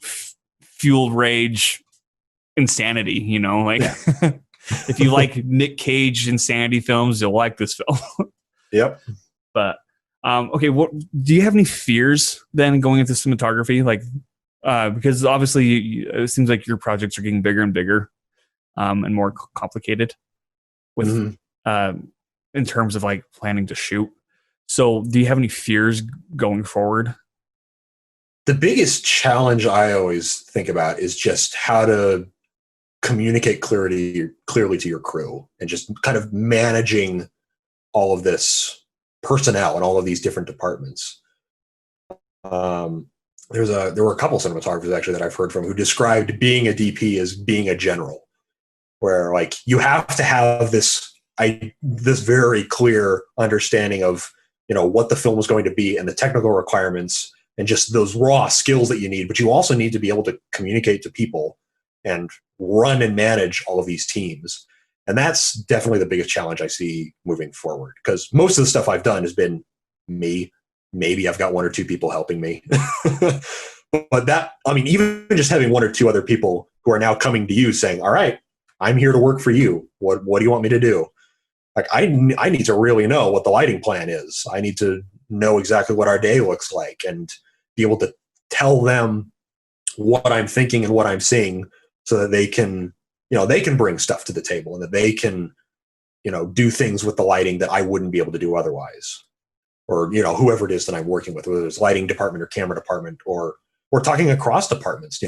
fueled rage insanity, you know, like if you like Nick Cage insanity films, you'll like this film. Yep. But okay, what do you have any fears then going into cinematography? Like, because obviously it seems like your projects are getting bigger and bigger, and more complicated with Mm-hmm. in terms of like planning to shoot. So, do you have any fears going forward? The biggest challenge I always think about is just how to communicate clearly to your crew, and just kind of managing all of this personnel and all of these different departments. Um, there were a couple cinematographers actually that I've heard from who described being a DP as being a general, where like you have to have this very clear understanding of what the film is going to be and the technical requirements and just those raw skills that you need, but you also need to be able to communicate to people and run and manage all of these teams. And that's definitely the biggest challenge I see moving forward, because most of the stuff I've done has been me. Maybe I've got one or two people helping me. But even just having one or two other people who are now coming to you saying, all right, I'm here to work for you. What do you want me to do? Like, I need to really know what the lighting plan is. I need to know exactly what our day looks like and be able to tell them what I'm thinking and what I'm seeing, so that they can bring stuff to the table and that they can, do things with the lighting that I wouldn't be able to do otherwise. Or, whoever it is that I'm working with, whether it's lighting department or camera department, or we're talking across departments.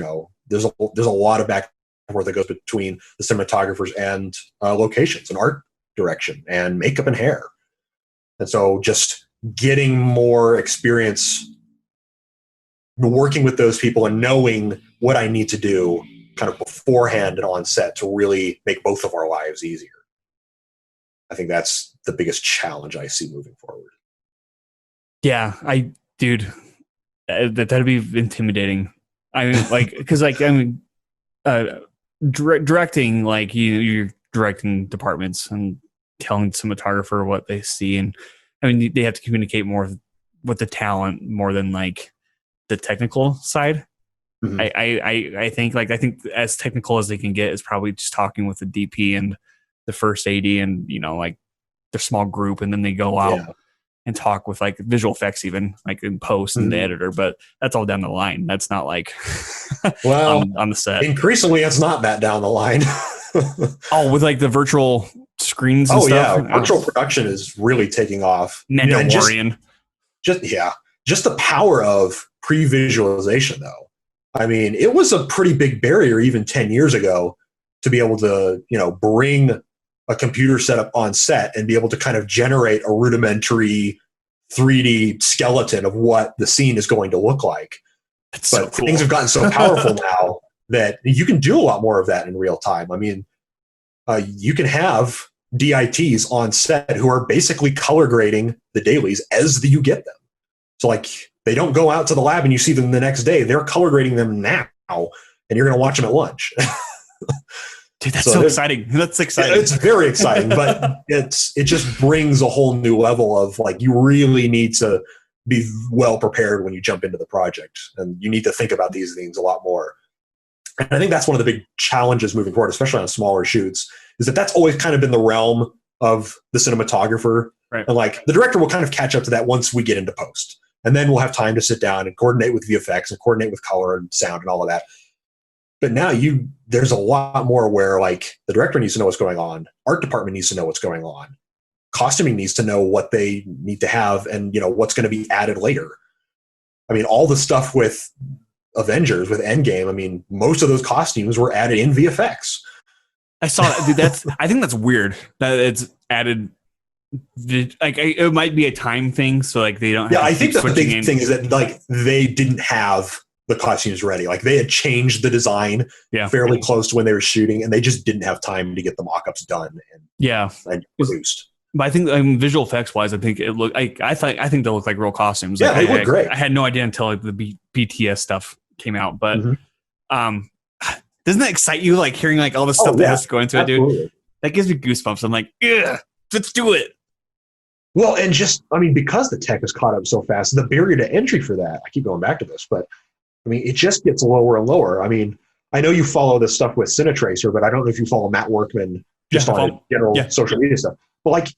There's a lot of back and forth that goes between the cinematographers and locations and art direction and makeup and hair. And so just getting more experience working with those people and knowing what I need to do kind of beforehand and on set to really make both of our lives easier. I think that's the biggest challenge I see moving forward. Yeah, dude, that'd be intimidating. I mean, like, because like directing, like you're directing departments and telling the cinematographer what they see, and I mean they have to communicate more with the talent more than like the technical side. Mm-hmm. I think as technical as they can get is probably just talking with the DP and the first AD and like their small group, and then they go out and talk with like visual effects, even like in post and the editor. But that's all down the line. That's not like well on the set. Increasingly, it's not that down the line. Oh, with like the virtual screens and stuff. Yeah, virtual production is really taking off. Mandalorian. Just the power of pre-visualization, though. I mean, it was a pretty big barrier even 10 years ago to be able to, bring a computer setup on set and be able to kind of generate a rudimentary 3D skeleton of what the scene is going to look like. That's but so cool. Things have gotten so powerful now that you can do a lot more of that in real time. I mean, you can have DITs on set who are basically color grading the dailies as you get them. So like they don't go out to the lab and you see them the next day. They're color grading them now, and you're going to watch them at lunch. Dude, that's so exciting. That's exciting. It's very exciting, but it just brings a whole new level of like, you really need to be well prepared when you jump into the project, and you need to think about these things a lot more. And I think that's one of the big challenges moving forward, especially on smaller shoots, is that that's always kind of been the realm of the cinematographer. Right. And like the director will kind of catch up to that once we get into post. And then we'll have time to sit down and coordinate with VFX and coordinate with color and sound and all of that. But now there's a lot more where like the director needs to know what's going on. Art department needs to know what's going on. Costuming needs to know what they need to have and, what's going to be added later. I mean, all the stuff with Avengers, with Endgame, I mean, most of those costumes were added in VFX. I saw that. Dude, I think that's weird that it's added. Like it might be a time thing, so like they don't. I think the big thing is that like they didn't have the costumes ready. Like they had changed the design fairly close to when they were shooting, and they just didn't have time to get the mock-ups done and produced. But I think visual effects wise, I think it looked. I think they look like real costumes. Yeah, like, they look great. I had no idea until like the BTS stuff came out, but doesn't that excite you? Like hearing like all the stuff that has to go into it, dude. That gives me goosebumps. I'm like, yeah, let's do it. Well, and because the tech has caught up so fast, the barrier to entry for that, I keep going back to this, but I mean, it just gets lower and lower. I mean, I know you follow this stuff with Cinetracer, but I don't know if you follow Matt Workman just on general social media stuff. But like,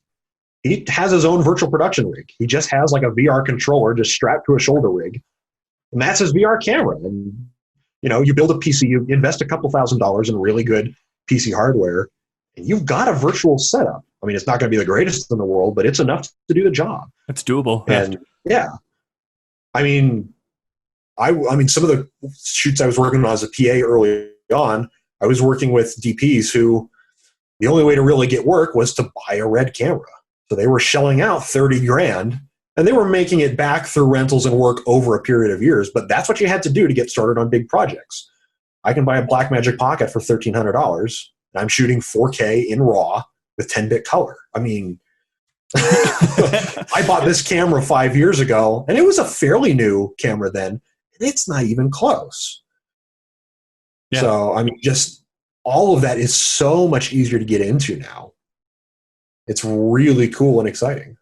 He has his own virtual production rig. He just has like a VR controller just strapped to a shoulder rig, and that's his VR camera. And you build a PC, you invest a couple $1,000s in really good PC hardware, and you've got a virtual setup. I mean, it's not going to be the greatest in the world, but it's enough to do the job. It's doable. And yeah, I mean, I mean, some of the shoots I was working on as a PA early on, I was working with DPs who the only way to really get work was to buy a red camera. So they were shelling out 30 grand, and they were making it back through rentals and work over a period of years. But that's what you had to do to get started on big projects. I can buy a Blackmagic Pocket for $1,300, and I'm shooting 4K in RAW with 10-bit color. I mean, I bought this camera 5 years ago, and it was a fairly new camera then, and it's not even close. Yeah. So, I mean, just all of that is so much easier to get into now. It's really cool and exciting.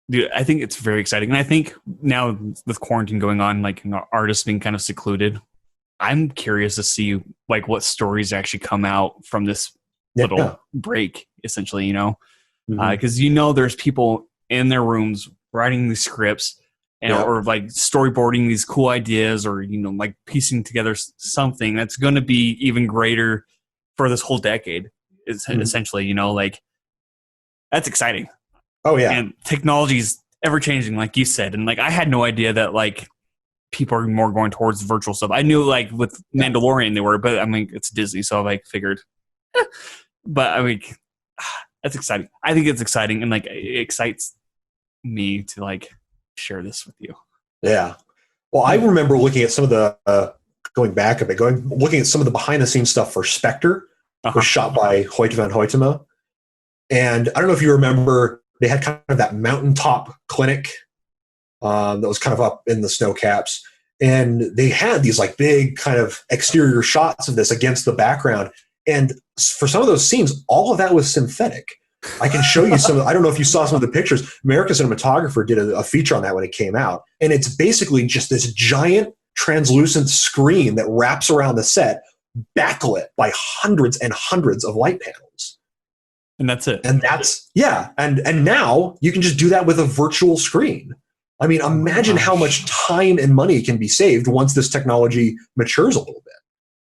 Dude, I think it's very exciting. And I think now with quarantine going on, like artists being kind of secluded, I'm curious to see like what stories actually come out from this little break, essentially, because there's people in their rooms writing these scripts and or like storyboarding these cool ideas, or like piecing together something that's going to be even greater for this whole decade. Is essentially, like that's exciting. Oh yeah, and technology's ever changing, like you said, and like I had no idea that like people are more going towards virtual stuff. I knew like with Mandalorian they were, but I mean it's Disney, so I like figured. But I mean, that's exciting. I think it's exciting, and like it excites me to like share this with you. Yeah. Well, I remember looking at some of the going back a bit, looking at some of the behind the scenes stuff for Spectre, was shot by Hoyt van Hoytema. And I don't know if you remember, they had kind of that mountaintop clinic that was kind of up in the snow caps. And they had these like big kind of exterior shots of this against the background. And for some of those scenes, all of that was synthetic. I can show you some. I don't know if you saw some of the pictures. American Cinematographer did a feature on that when it came out. And it's basically just this giant translucent screen that wraps around the set, backlit by hundreds and hundreds of light panels. And that's it. And that's, And now you can just do that with a virtual screen. I mean, imagine how much time and money can be saved once this technology matures a little bit.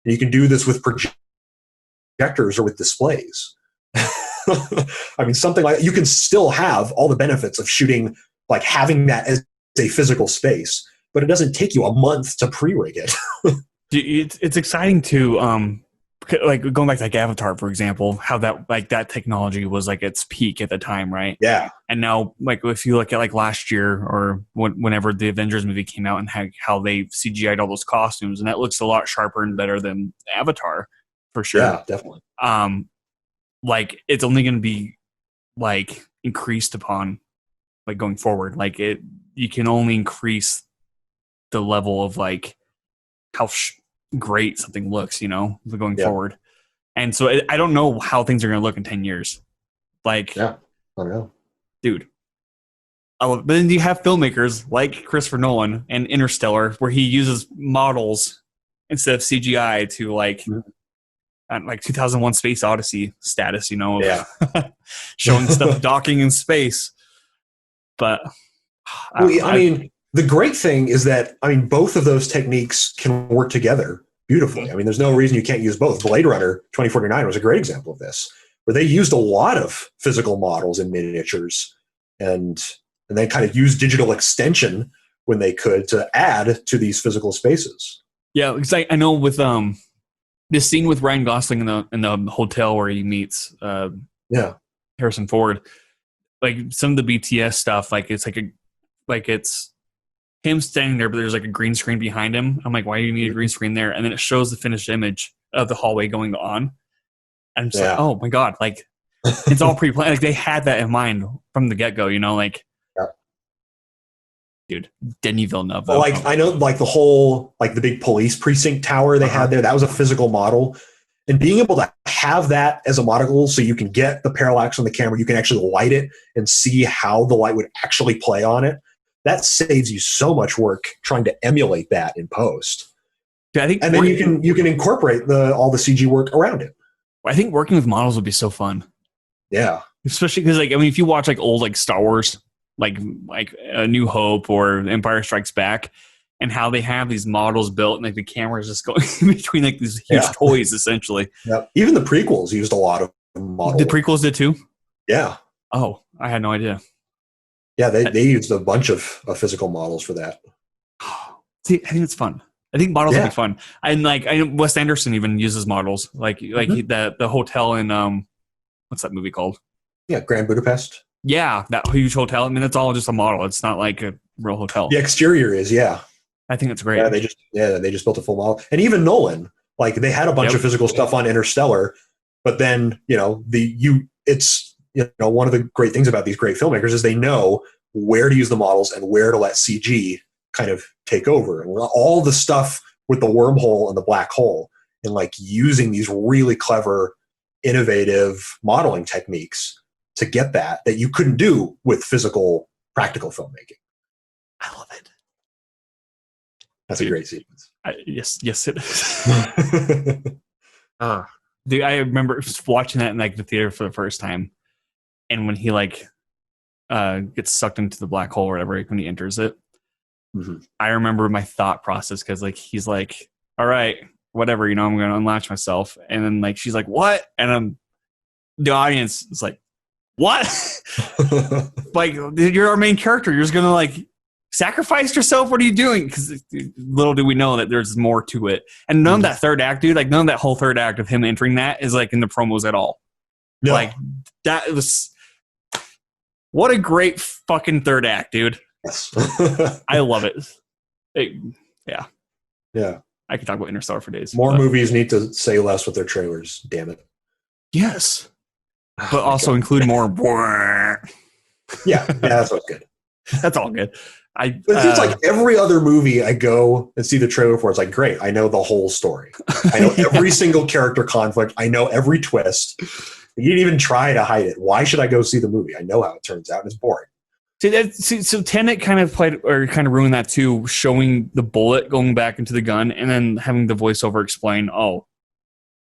And you can do this with projectors or with displays. I mean, something like that. You can still have all the benefits of shooting, like having that as a physical space, but it doesn't take you a month to pre-rig it. It's exciting to, like going back to like Avatar, for example, how that technology was like its peak at the time, right? Yeah. And now, like if you look at like last year or whenever the Avengers movie came out, and how they CGI'd all those costumes, and that looks a lot sharper and better than Avatar, for sure. Yeah, definitely. Like it's only going to be like increased upon, like going forward. Like you can only increase the level of like how great something looks, going forward. And so I don't know how things are going to look in 10 years. Like, I don't know, dude. But then you have filmmakers like Christopher Nolan and Interstellar, where he uses models instead of CGI to like 2001 Space Odyssey status, showing stuff docking in space. But I mean, the great thing is that, I mean, both of those techniques can work together beautifully. I mean, there's no reason you can't use both. Blade Runner 2049 was a great example of this, where they used a lot of physical models and miniatures and then kind of used digital extension when they could to add to these physical spaces. Yeah, because I know with this scene with Ryan Gosling in the hotel where he meets Harrison Ford, like some of the BTS stuff, like it's him standing there, but there's like a green screen behind him. I'm like, why do you need a green screen there? And then it shows the finished image of the hallway going on. And I'm just like, oh my God, like it's all pre-planned. Like they had that in mind from the get-go, like, dude, Denis Villeneuve. Well, like I know, like the whole, like the big police precinct tower they had there, that was a physical model. And being able to have that as a model, so you can get the parallax on the camera, you can actually light it and see how the light would actually play on it. That saves you so much work trying to emulate that in post. Yeah, I think, and then you can incorporate all the CG work around it. I think working with models would be so fun. Yeah. Especially because, like, I mean, if you watch like old like Star Wars, like A New Hope or Empire Strikes Back, and how they have these models built and like the cameras just going in between like these huge Yeah. toys, essentially. Yeah. Even the prequels used a lot of The model work. prequels did too. Yeah. Oh, I had no idea. Yeah, they used a bunch of physical models for that. See, I think it's fun. I think models would be Yeah. fun. And like, I know Wes Anderson even uses models, like the hotel in what's that movie called? Yeah, Grand Budapest. Yeah, that huge hotel. I mean, it's all just a model. It's not like a real hotel. The exterior is, yeah. I think it's great. They just built a full model. And even Nolan, like they had a bunch of physical stuff on Interstellar, but then, it's one of the great things about these great filmmakers is they know where to use the models and where to let CG kind of take over. And all the stuff with the wormhole and the black hole and like using these really clever, innovative modeling techniques to get that you couldn't do with physical, practical filmmaking. I love it. That's a great sequence. Yes, it is. Dude, I remember watching that in like the theater for the first time, and when he like gets sucked into the black hole or whatever when he enters it, I remember my thought process because like he's like, "All right, whatever, I'm going to unlatch myself," and then like she's like, "What?" And the audience is like, "What?" Like you're our main character. You're just gonna like sacrifice yourself. What are you doing? Because little do we know that there's more to it. And none of that third act, dude. Like none of that whole third act of him entering that is like in the promos at all. No. Like that was what a great fucking third act, dude. Yes. I love it. Yeah. Yeah. I could talk about Interstellar for days. More movies need to say less with their trailers. Damn it. Yes. But also include more. Yeah, that's what's good. That's all good. It's like every other movie I go and see the trailer for. It's like, great, I know the whole story. I know every single character conflict. I know every twist. You didn't even try to hide it. Why should I go see the movie? I know how it turns out, and it's boring. So Tenet kind of ruined that too, showing the bullet going back into the gun and then having the voiceover explain,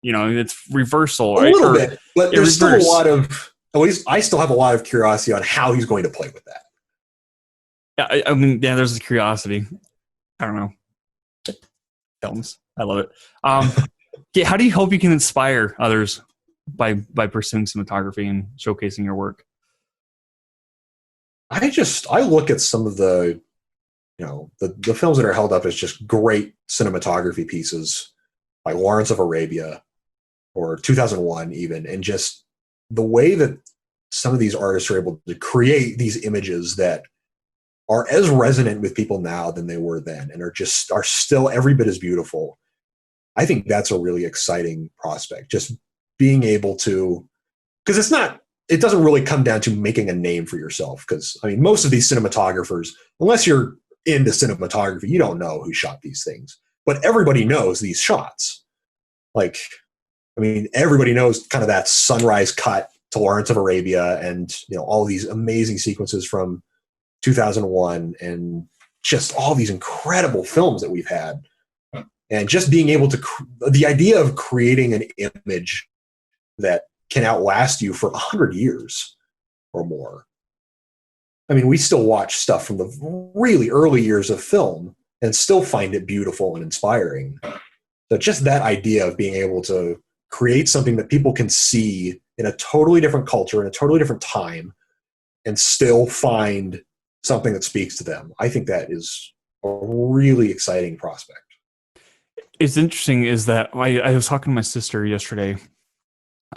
it's reversal. A little bit, but there's still a lot of, at least I still have a lot of curiosity on how he's going to play with that. Yeah, I mean, yeah, there's a curiosity. I don't know. Films. I love it. Yeah, how do you hope you can inspire others by pursuing cinematography and showcasing your work? I look at some of the films that are held up as just great cinematography pieces, like Lawrence of Arabia or 2001 even, and just the way that some of these artists are able to create these images that are as resonant with people now than they were then and are still every bit as beautiful. I think that's a really exciting prospect. Just being able to, because it doesn't really come down to making a name for yourself. Because I mean, most of these cinematographers, unless you're into cinematography, you don't know who shot these things, but everybody knows these shots. Like, I mean, everybody knows kind of that sunrise cut to Lawrence of Arabia and, all these amazing sequences from 2001 and just all these incredible films that we've had. And just being able to, the idea of creating an image that can outlast you for 100 years or more. I mean, we still watch stuff from the really early years of film and still find it beautiful and inspiring. So just that idea of being able to create something that people can see in a totally different culture, in a totally different time, and still find something that speaks to them. I think that is a really exciting prospect. It's interesting is that I was talking to my sister yesterday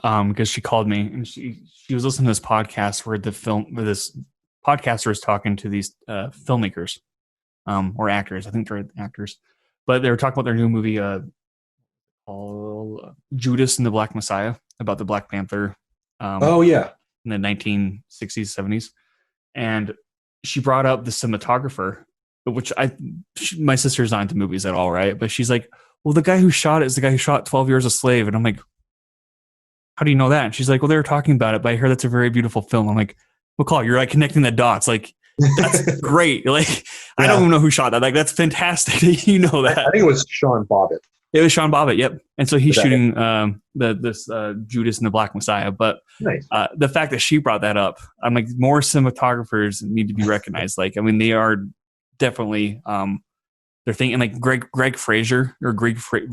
because she called me and she was listening to this podcast where this podcaster is talking to these filmmakers or actors. I think they're actors, but they were talking about their new movie called Judas and the Black Messiah, about the Black Panther. In the 1960s, 70s, and she brought up the cinematographer, which my sister's not into movies at all, right? But she's like, well, the guy who shot it is the guy who shot 12 Years a Slave. And I'm like, how do you know that? And she's like, well, they were talking about it, but I heard that's a very beautiful film. I'm like, McCall, you're like connecting the dots. Like, that's great. Like, yeah. I don't even know who shot that. Like, that's fantastic that you know that. I think it was Sean Bobbitt. It was Sean Bobbitt, yep. And so he's Is that it? shooting this Judas and the Black Messiah. But Nice. the fact that she brought that up, I'm like, more cinematographers need to be recognized. Like, I mean, they are definitely they're thinking like Greg Fraser or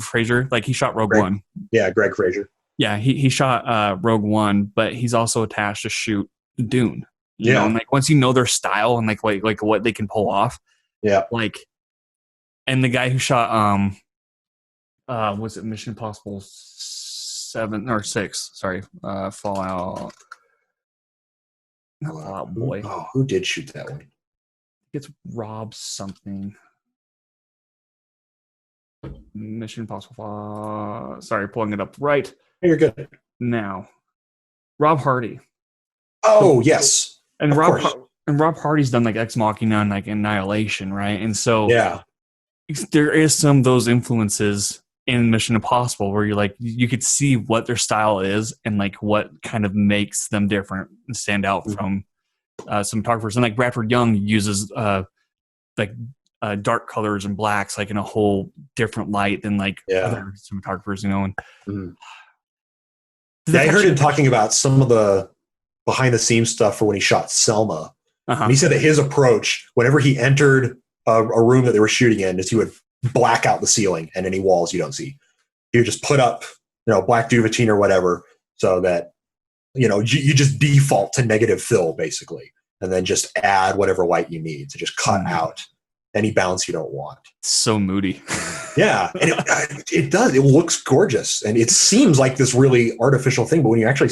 Fraser, like he shot Rogue One. Yeah, Greg Fraser. Yeah, he shot Rogue One, but he's also attached to shoot Dune. You know, and like once you know their style and like what they can pull off, yeah, like, and the guy who shot was it Mission Impossible 7 or 6? Sorry, Fallout. Not Fallout Boy. Who did shoot that one? It's Rob something. Mission Impossible. Sorry, pulling it up right. You're good now. Rob Hardy. Oh, yes. And Rob Hardy's done like Ex Machina and like Annihilation, right? And so yeah, there is some of those influences in Mission Impossible where you're like, you could see what their style is and like what kind of makes them different and stand out from cinematographers. And like Bradford Young uses dark colors and blacks like in a whole different light than like other cinematographers, you know. And I heard him talking about some of the behind the scenes stuff for when he shot Selma. And he said that his approach, whenever he entered a room that they were shooting in, is he would black out the ceiling and any walls you don't see. He would just put up, black duvetine or whatever, so that, you just default to negative fill basically, and then just add whatever light you need to just cut out any bounce you don't want. So moody. Yeah, and it does. It looks gorgeous, and it seems like this really artificial thing. But when you actually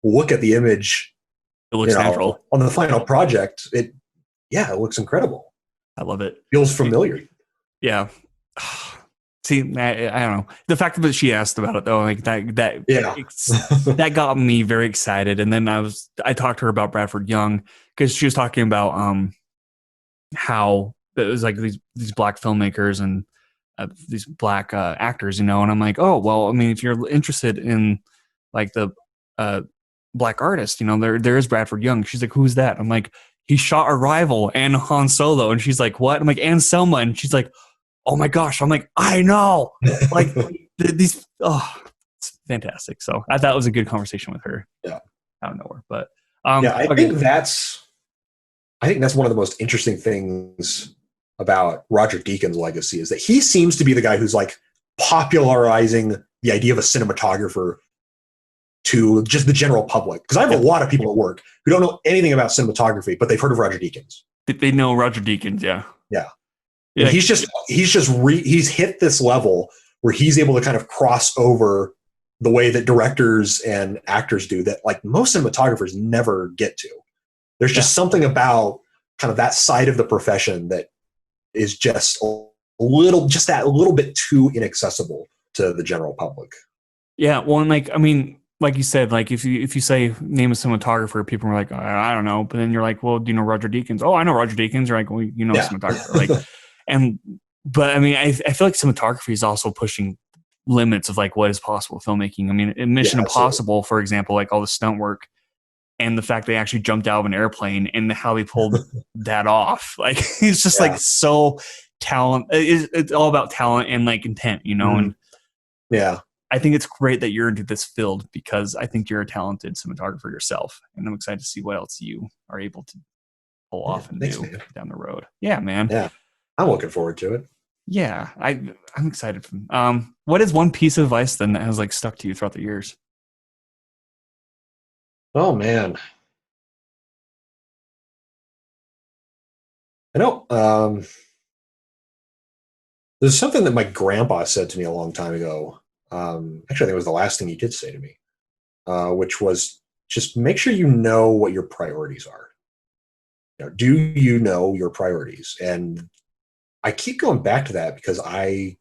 look at the image, it looks natural on the final project. It looks incredible. I love it. Feels familiar. Yeah. See, I don't know. The fact that she asked about it though, like that got me very excited. And then I talked to her about Bradford Young because she was talking about how it was like these black filmmakers and these black actors, and I'm like, oh well, I mean, if you're interested in like the black artist, there is Bradford Young. She's like, who's that? I'm like, he shot Arrival and Han Solo, and she's like, what? I'm like, and Selma, and she's like, oh my gosh. I'm like, I know, like these. Oh, it's fantastic. So I thought it was a good conversation with her. Yeah, out of nowhere, but I think that's one of the most interesting things about Roger Deakins' legacy is that he seems to be the guy who's like popularizing the idea of a cinematographer to just the general public. Because I have a lot of people at work who don't know anything about cinematography, but they've heard of Roger Deakins. They know Roger Deakins, yeah. And he's hit this level where he's able to kind of cross over the way that directors and actors do that like most cinematographers never get to. There's just something about kind of that side of the profession that is just that little bit too inaccessible to the general public. Yeah, well, and like, I mean, like you said, like if you say name a cinematographer, people are like, I don't know. But then you're like, well, do you know Roger Deakins? Oh, I know Roger Deakins. You're like, well, cinematographer. Like, but I mean, I feel like cinematography is also pushing limits of like what is possible with filmmaking. I mean, in Mission Impossible, for example, like all the stunt work and the fact they actually jumped out of an airplane and how they pulled that off. Like, it's just like so talent. It's all about talent and like intent, and I think it's great that you're into this field because I think you're a talented cinematographer yourself. And I'm excited to see what else you are able to pull off and do down the road. Yeah, man. Yeah. I'm looking forward to it. Yeah. I'm excited. What is one piece of advice then that has like stuck to you throughout the years? Oh man. I know. There's something that my grandpa said to me a long time ago. Actually, I think it was the last thing he did say to me, which was just make sure you know what your priorities are. Do you know your priorities? And I keep going back to that because I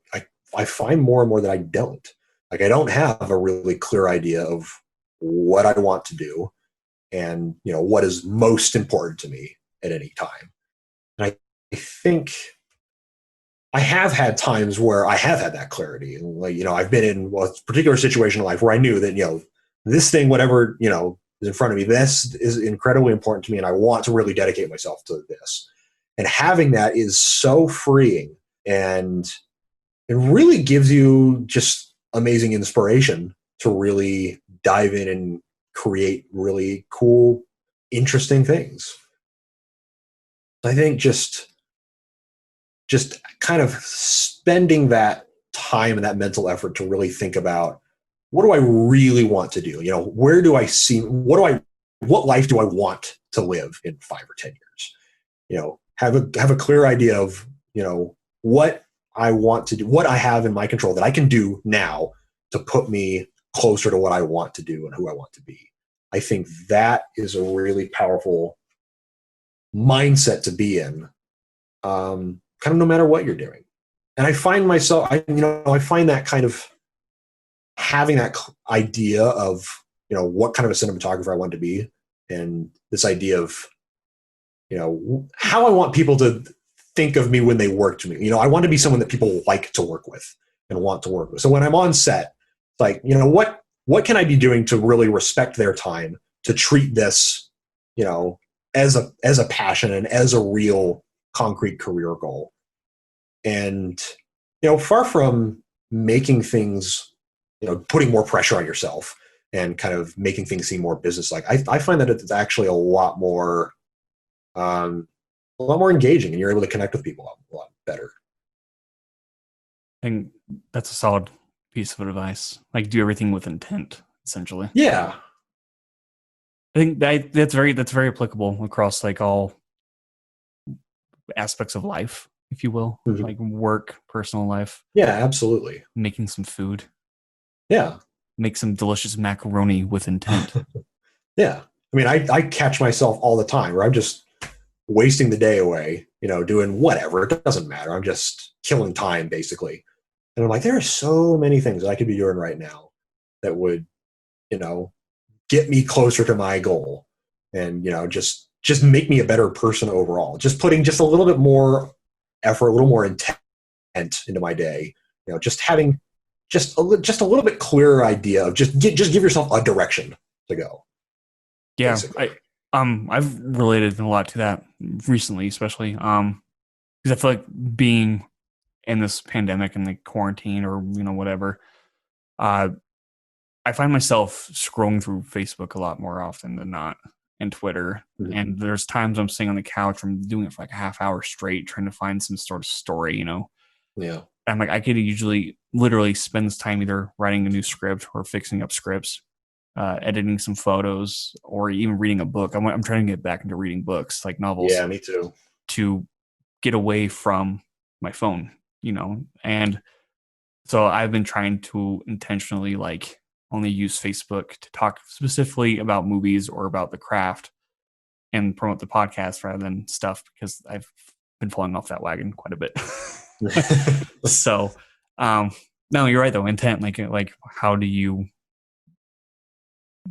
find more and more that I don't. Like, I don't have a really clear idea of what I want to do and, what is most important to me at any time. And I think I have had times where I have had that clarity. And like, I've been in a particular situation in life where I knew that, this thing, whatever, is in front of me, this is incredibly important to me. And I want to really dedicate myself to this. And having that is so freeing. And it really gives you just amazing inspiration to really dive in and create really cool, interesting things. I think just kind of spending that time and that mental effort to really think about, what do I really want to do? Where do I see, what life do I want to live in 5 or 10 years? Have a clear idea of, what I want to do, what I have in my control that I can do now to put me closer to what I want to do and who I want to be. I think that is a really powerful mindset to be in, kind of no matter what you're doing. And I find myself, I find that kind of having that idea of, what kind of a cinematographer I want to be, and this idea of, how I want people to think of me when they work to me. I want to be someone that people like to work with and want to work with. So when I'm on set, it's like, what can I be doing to really respect their time, to treat this, as a passion and as a real concrete career goal. And, far from making things, putting more pressure on yourself and kind of making things seem more business-like, I find that it's actually a lot more engaging, and you're able to connect with people a lot better. I think that's a solid piece of advice. Like, do everything with intent, essentially. Yeah. I think that's very applicable across like all aspects of life, if you will, Mm-hmm. like work, personal life. Yeah, absolutely. Making some food. Yeah. Make some delicious macaroni with intent. Yeah. I mean, I catch myself all the time where I'm just wasting the day away, doing whatever. It doesn't matter. I'm just killing time, basically. And I'm like, there are so many things I could be doing right now that would, get me closer to my goal, and, just make me a better person overall. Just putting just a little bit more effort, a little more intent into my day. Just having just a little bit clearer idea of just give yourself a direction to go. Yeah, Basically. I've related a lot to that recently, especially because I feel like being in this pandemic and the quarantine or whatever, I find myself scrolling through Facebook a lot more often than not, and Twitter. Mm-hmm. And there's times I'm sitting on the couch, I'm doing it for like a half hour straight, trying to find some sort of story. Yeah. I'm like, I could usually literally spend this time either writing a new script or fixing up scripts, editing some photos, or even reading a book. I'm trying to get back into reading books, like novels. Yeah, me too. To get away from my phone, and so I've been trying to intentionally like only use Facebook to talk specifically about movies or about the craft and promote the podcast rather than stuff, because I've been falling off that wagon quite a bit. So, no, you're right though. Intent, like how do you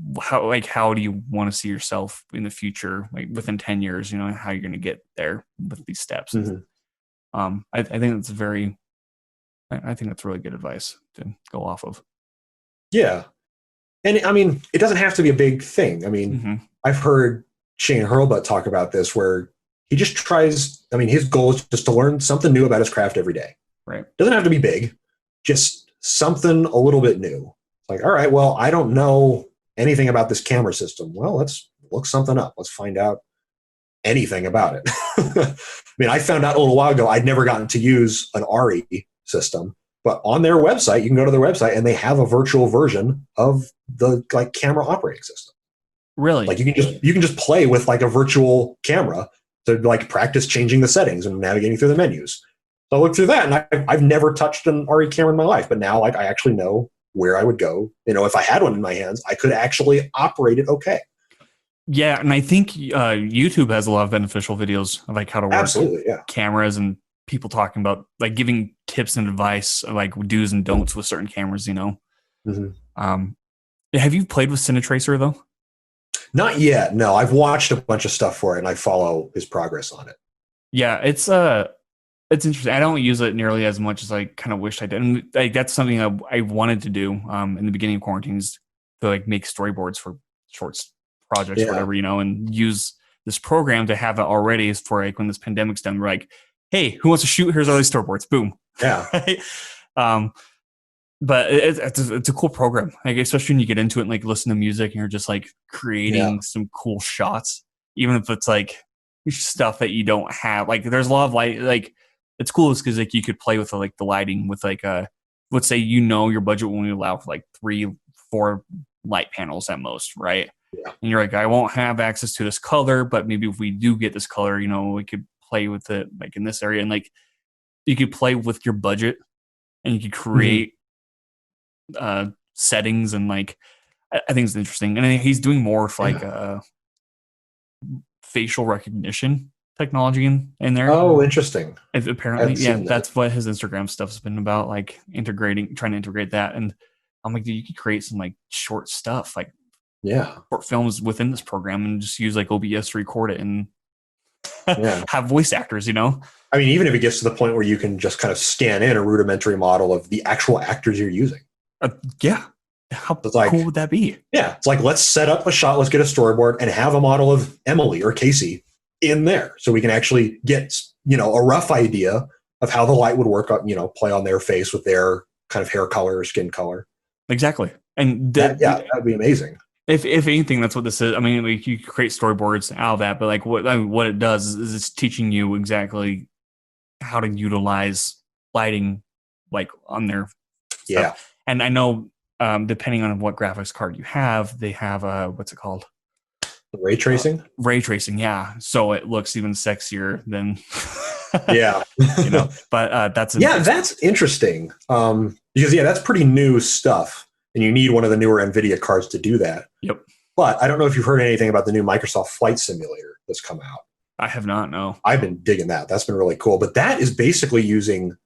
want to see yourself in the future, like within 10 years, how you're going to get there with these steps. Mm-hmm. I think that's I think that's really good advice to go off of. Yeah. And I mean, it doesn't have to be a big thing. I mean, Mm-hmm. I've heard Shane Hurlbut talk about this, where he just tries, I mean, his goal is just to learn something new about his craft every day. Right. Doesn't have to be big, just something a little bit new. Like, all right, well, I don't know anything about this camera system. Well, let's look something up. Let's find out anything about it. I mean, I found out a little while ago, I'd never gotten to use an RE system, but on their website, you can go to their website and they have a virtual version of the like camera operating system. Really? Like you can just play with like a virtual camera to like practice changing the settings and navigating through the menus. So I looked through that, and I've never touched an RE camera in my life, but now like I actually know where I would go. If I had one in my hands, I could actually operate it okay. Yeah, and I think YouTube has a lot of beneficial videos of like how to work Absolutely, yeah. cameras, and people talking about like giving tips and advice, like do's and don'ts with certain cameras. Mm-hmm. Have you played with Cinetracer though? Not yet. No, I've watched a bunch of stuff for it, and I follow his progress on it. Yeah, it's interesting. I don't use it nearly as much as I kind of wished I did. And like that's something I wanted to do in the beginning of quarantines, to like make storyboards for shorts projects, or whatever, and use this program to have it already for like when this pandemic's done. We're like, hey, who wants to shoot? Here's all these storyboards. Boom. Yeah. Um, but it's a cool program, like especially when you get into it and like listen to music and you're just like Yeah. creating some cool shots, even if it's like stuff that you don't have. Like there's a lot of light, like it's cool because like you could play with like the lighting with like let's say your budget will only allow for like 3-4 light panels at most, right? Yeah. And you're like, I won't have access to this color, but maybe if we do get this color, we could play with it like in this area, and like you could play with your budget and you could Mhm. create settings, and like I think it's interesting. And he's doing more for like Yeah. facial recognition technology in there. Oh, interesting. I Apparently, haven't yeah, seen that. that's what his Instagram stuff's been about, like trying to integrate that. And I'm like, dude, you could create some like short stuff, like Yeah. short films within this program, and just use like OBS to record it and Yeah. have voice actors. I mean, even if it gets to the point where you can just kind of scan in a rudimentary model of the actual actors you're using. Yeah, how It's like, cool would that be? yeah, it's like, let's set up a shot, let's get a storyboard and have a model of Emily or Casey in there so we can actually get, a rough idea of how the light would work on, play on their face with their kind of hair color or skin color. Exactly. And That'd be amazing. if anything, that's what this is. I mean, like you create storyboards out of that, but like what it does is it's teaching you exactly how to utilize lighting, like on their Yeah. stuff. And I know, depending on what graphics card you have, they have what's it called? The ray tracing. Ray tracing. Yeah, so it looks even sexier than. Yeah. But that's interesting. Because that's pretty new stuff, and you need one of the newer NVIDIA cards to do that. Yep. But I don't know if you've heard anything about the new Microsoft Flight Simulator that's come out. I have not. No. I've been digging that. That's been really cool. But that is basically using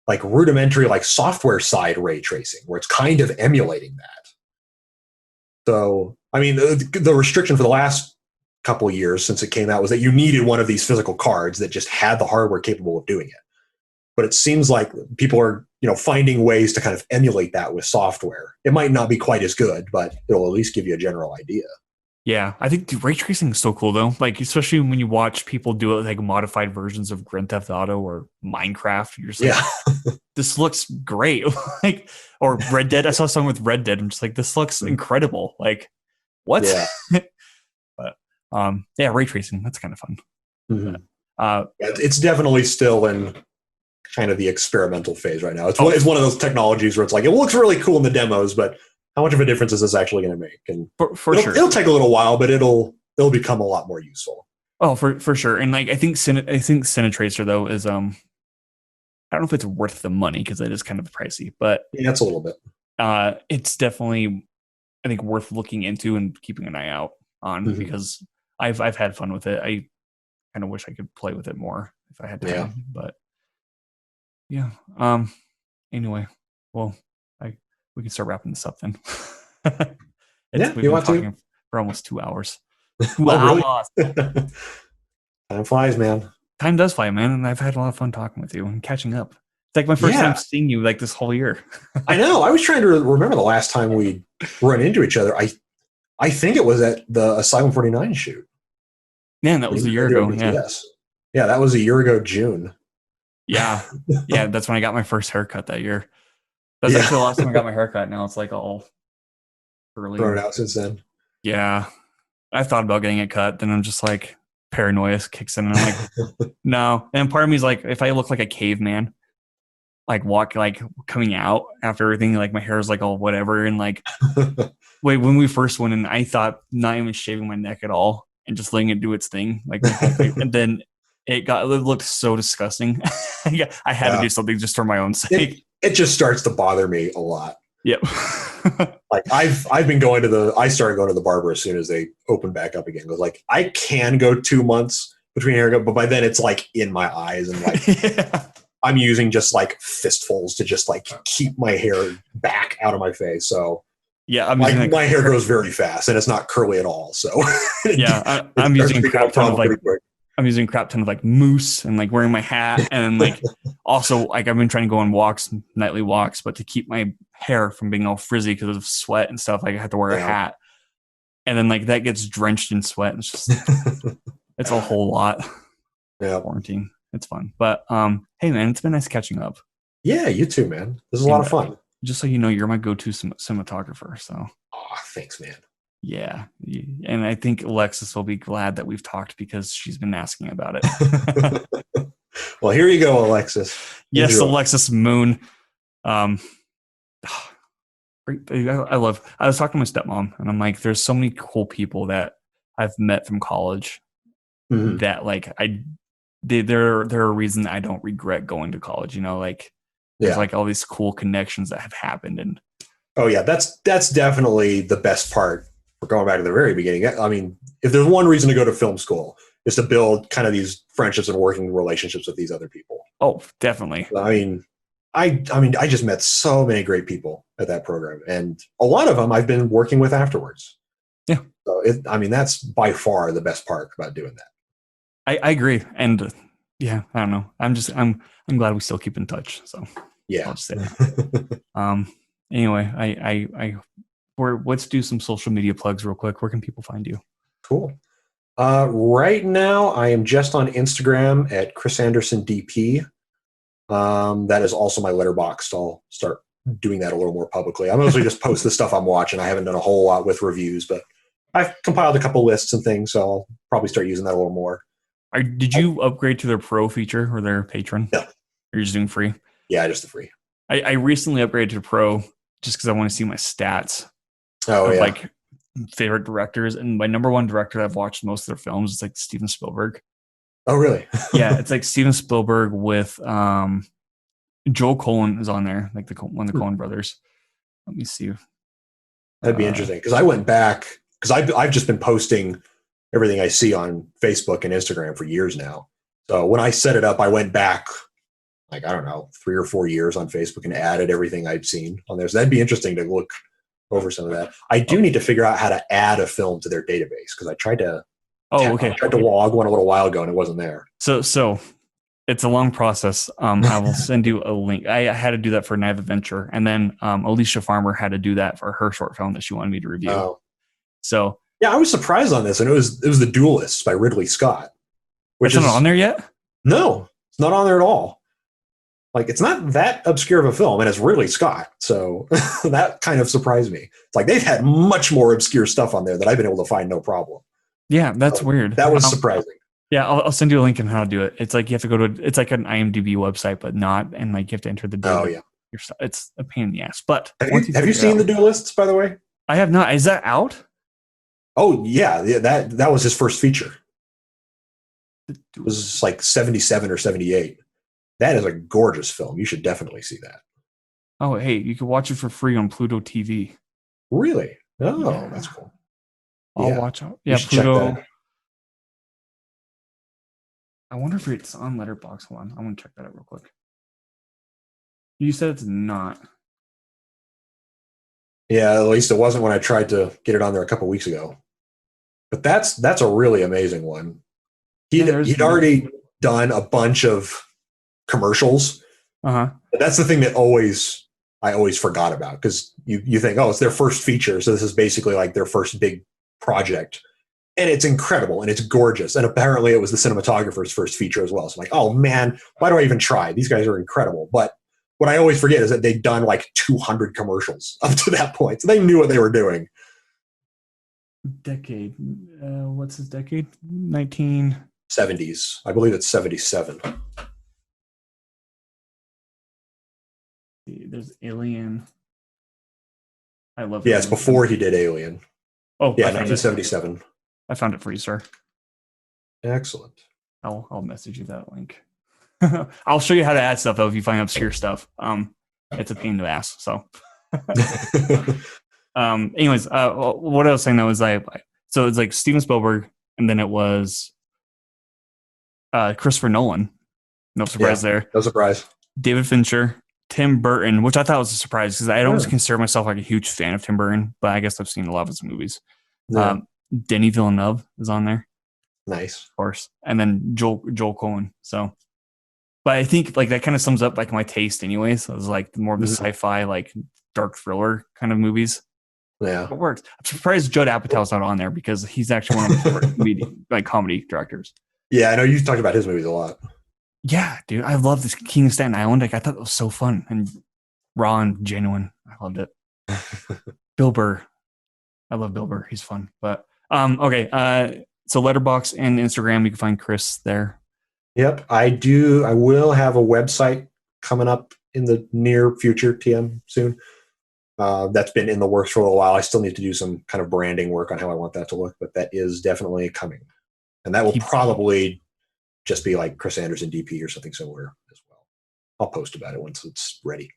like rudimentary, like software side ray tracing, where it's kind of emulating that. So, I mean, the restriction for the last couple of years since it came out was that you needed one of these physical cards that just had the hardware capable of doing it. But it seems like people are, finding ways to kind of emulate that with software. It might not be quite as good, but it'll at least give you a general idea. Yeah, I think ray tracing is so cool though. Like especially when you watch people do it with like modified versions of Grand Theft Auto or Minecraft, you're just like, this looks great. Like, or Red Dead. I saw someone with Red Dead. I'm just like, this looks incredible. Like, what? Yeah. But ray tracing. That's kind of fun. Mm-hmm. It's definitely still in kind of the experimental phase right now. It's one of those technologies where it's like, it looks really cool in the demos, but how much of a difference is this actually going to make? And for sure, it'll take a little while, but it'll become a lot more useful. Oh, for sure. And like, I think Cinetracer though is, I don't know if it's worth the money because it is kind of pricey, but yeah, it's a little bit. It's definitely, I think, worth looking into and keeping an eye out on, because I've had fun with it. I kind of wish I could play with it more if I had time, but yeah. Anyway, well, we can start wrapping this up then. We've been talking for almost 2 hours. Really? Time flies, man. Time does fly, man, and I've had a lot of fun talking with you and catching up. It's like my first time seeing you like this whole year. I know. I was trying to remember the last time we run into each other. I think it was at the Asylum 49 shoot. Man, that was a year ago. Yeah. Yes. Yeah, that was a year ago, June. Yeah. Yeah, that's when I got my first haircut that year. That's actually the last time I got my haircut. Now it's like all early. Thrown out since then. Yeah. I thought about getting it cut. Then I'm just like, paranoia kicks in. And I'm like, no. And part of me is like, if I look like a caveman, like coming out after everything, like my hair is like all whatever. And like, when we first went in, I thought not even shaving my neck at all and just letting it do its thing. Like, and then it looked so disgusting. I had to do something just for my own sake. It just starts to bother me a lot. Yep. Like I started going to the barber as soon as they opened back up again. It was like, I can go 2 months between haircut, but by then it's like in my eyes and like I'm using just like fistfuls to just like keep my hair back out of my face. So yeah, my hair grows very fast and it's not curly at all. So yeah, I'm using a crap ton of like I'm using a crap ton of like mousse and like wearing my hat, and like also like I've been trying to go on nightly walks, but to keep my hair from being all frizzy because of sweat and stuff, like I have to wear a hat, and then like that gets drenched in sweat. And it's just it's a whole lot. Yeah, quarantine. It's fun, but hey man, it's been nice catching up. Yeah, you too, man. This is a lot And of fun. just so you know, you're my go-to cinematographer. So Oh, thanks, man. yeah, and I think Alexis will be glad that we've talked because she's been asking about it. Well, here you go, Alexis. Yes, Enjoy. Alexis Moon. Um, I love. I was talking to my stepmom, and I'm like, there's so many cool people that I've met from college Mhm. that like they're a reason I don't regret going to college. You know, like there's Yeah. like all these cool connections that have happened, and Oh, yeah. That's definitely the best part. We're going back to the very beginning. I mean, if there's one reason to go to film school, is to build kind of these friendships and working relationships with these other people. oh, definitely. I mean, I just met so many great people at that program, and a lot of them I've been working with afterwards. Yeah, So I mean, that's by far the best part about doing that. I agree, and yeah, I don't know. I'm glad we still keep in touch. So Yeah. I'll just say that. Um. Anyway, let's do some social media plugs real quick. Where can people find you? Cool. Right now, I am just on Instagram at Chris Anderson DP. That is also my letterbox. I'll start doing that a little more publicly. I mostly just post the stuff I'm watching. I haven't done a whole lot with reviews, but I've compiled a couple lists and things, so I'll probably start using that a little more. Did you upgrade to their pro feature or their patron? No, Or you're just doing free? yeah, just the free. I recently upgraded to pro just because I want to see my stats Oh of yeah. like favorite directors. And my number one director that I've watched most of their films is like Steven Spielberg. Oh really? Yeah, it's like Steven Spielberg with Joel Coen is on there, like one of the Coen brothers. Let me see. That'd be Uh, interesting because I went back because I've just been posting everything I see on Facebook and Instagram for years now. So when I set it up, I went back like I don't know 3 or 4 years on Facebook and added everything I'd seen on there. So that'd be interesting to look over some of that. I do oh, need to figure out how to add a film to their database because I okay. tried to log one a little while ago and it wasn't there. So it's a long process. I will send you a link. I had to do that for Night of Adventure, and then Alicia Farmer had to do that for her short film that she wanted me to review. Oh, So yeah, I was surprised on this, and it was The Duelists by Ridley Scott, which it's not on is there yet. no, it's not on there at all. Like it's not that obscure of a film, and it's Ridley Scott, so that kind of surprised me. It's like they've had much more obscure stuff on there that I've been able to find no problem. Yeah, that's So weird. that was surprising. Yeah, I'll send you a link on how to do it. It's like you have to go to it's like an IMDb website, but not, and like you have to enter the date Oh of yeah. your stuff. It's a pain in the ass. But Have you once you have you figure it seen The out, Duelists, by the way? I have not. Is that out? Oh yeah, that was his first feature. It was like 77 or 78. That is a gorgeous film. You should definitely see that. Oh, hey, you can watch it for free on Pluto TV. Really? Oh, that's Yeah, cool. I'll Yeah, watch it. you Yeah, should check Pluto. that. I wonder if it's on Letterboxd. Hold on, I want to check that out real quick. You said it's not. Yeah, at least it wasn't when I tried to get it on there a couple weeks ago. But that's a really amazing one. Yeah, He'd already done a bunch of commercials. Uh huh. But that's the thing that I always forgot about because you think, oh, it's their first feature, so this is basically like their first big project. And it's incredible and it's gorgeous. And apparently it was the cinematographer's first feature as well. So I'm like, oh man, why do I even try? These guys are incredible. But what I always forget is that they'd done like 200 commercials up to that point. So they knew what they were doing. Decade. What's his decade? 19. 70s. I believe it's 77. There's Alien. I love Yeah, it's Alien. before he did Alien. Oh, Yeah, I found it. 1977. I found it for you, sir. Excellent. I'll message you that link. I'll show you how to add stuff though if you find obscure stuff. It's a pain in the ass. So, anyways, what I was saying though is so it's like Steven Spielberg, and then it was Christopher Nolan. No surprise Yeah, there. no surprise. David Fincher, Tim Burton, which I thought was a surprise because I don't Yeah. consider myself like a huge fan of Tim Burton, but I guess I've seen a lot of his movies. Yeah. Um, Denis Villeneuve is on there, Nice. of course, and then Joel Coen. So, but I think like that kind of sums up like my taste, anyways. I was like more of the sci-fi, like dark thriller kind of movies. Yeah. It works. I'm surprised Judd Apatow's not on there because he's actually one of my favorite like comedy directors. Yeah, I know you've talked about his movies a lot. Yeah, dude, I love this King of Staten Island. Like I thought it was so fun and raw and genuine. I loved it. Bill Burr, I love Bill Burr. He's fun. But okay. So Letterbox and Instagram, you can find Chris there. Yep, I do. I will have a website coming up in the near future, TM soon. That's been in the works for a while. I still need to do some kind of branding work on how I want that to look, but that is definitely coming. And that will probably just be like Chris Anderson DP or something similar as well. I'll post about it once it's ready.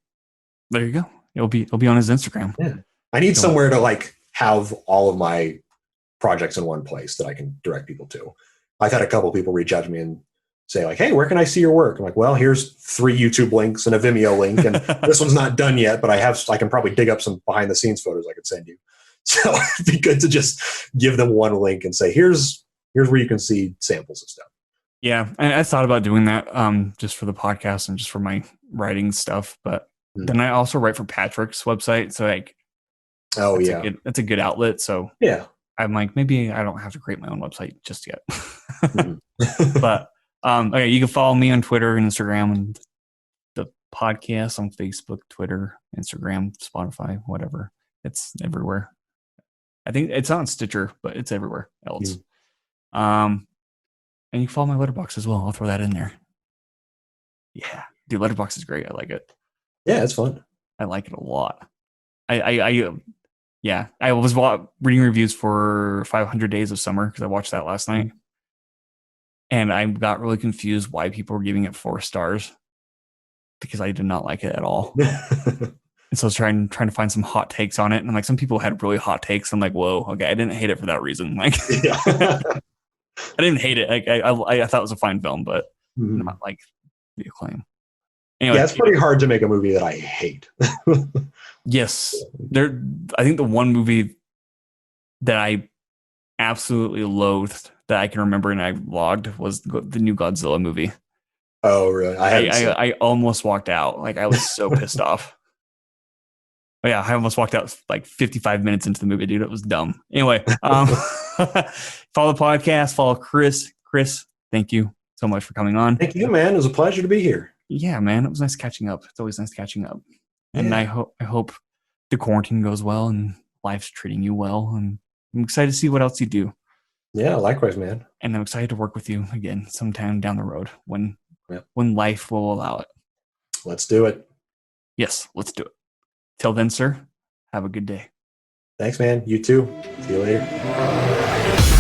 There you go. It'll be on his Instagram. Yeah. I need somewhere to like have all of my projects in one place that I can direct people to. I've had a couple of people reach out to me and say like, hey, where can I see your work? I'm like, well, here's 3 YouTube links and a Vimeo link. And this one's not done yet, but I can probably dig up some behind the scenes photos I could send you. So it'd be good to just give them one link and say, here's where you can see samples of stuff. Yeah. I thought about doing that just for the podcast and just for my writing stuff. But then I also write for Patrick's website. So like, that's a good outlet. So yeah, I'm like, maybe I don't have to create my own website just yet. But okay, you can follow me on Twitter and Instagram and the podcast on Facebook, Twitter, Instagram, Spotify, whatever. It's everywhere. I think it's on Stitcher, but it's everywhere else. And you can follow my Letterbox as well. I'll throw that in there. Yeah, dude, Letterbox is great. I like it. Yeah, it's fun. I like it a lot. I was reading reviews for 500 Days of Summer because I watched that last night. And I got really confused why people were giving it 4 stars because I did not like it at all. And so I was trying to find some hot takes on it. And I'm like, some people had really hot takes. I'm like, whoa, okay, I didn't hate it for that reason. Like, I didn't hate it. Like, I thought it was a fine film, but not like the acclaim. Anyway, yeah, it's pretty hard to make a movie that I hate. Yes. I think the one movie that I absolutely loathed that I can remember and I logged was the new Godzilla movie. Oh, really? I almost walked out. Like I was so pissed off. Oh, yeah, I almost walked out like 55 minutes into the movie, dude. It was dumb. Anyway, follow the podcast, follow Chris. Chris, thank you so much for coming on. Thank you, man. It was a pleasure to be here. Yeah, man. It was nice catching up. It's always nice catching up. And I hope the quarantine goes well and life's treating you well. And I'm excited to see what else you do. Yeah, likewise, man. And I'm excited to work with you again sometime down the road when life will allow it. Let's do it. Yes, let's do it. Till then, sir, have a good day. Thanks, man. You too. See you later.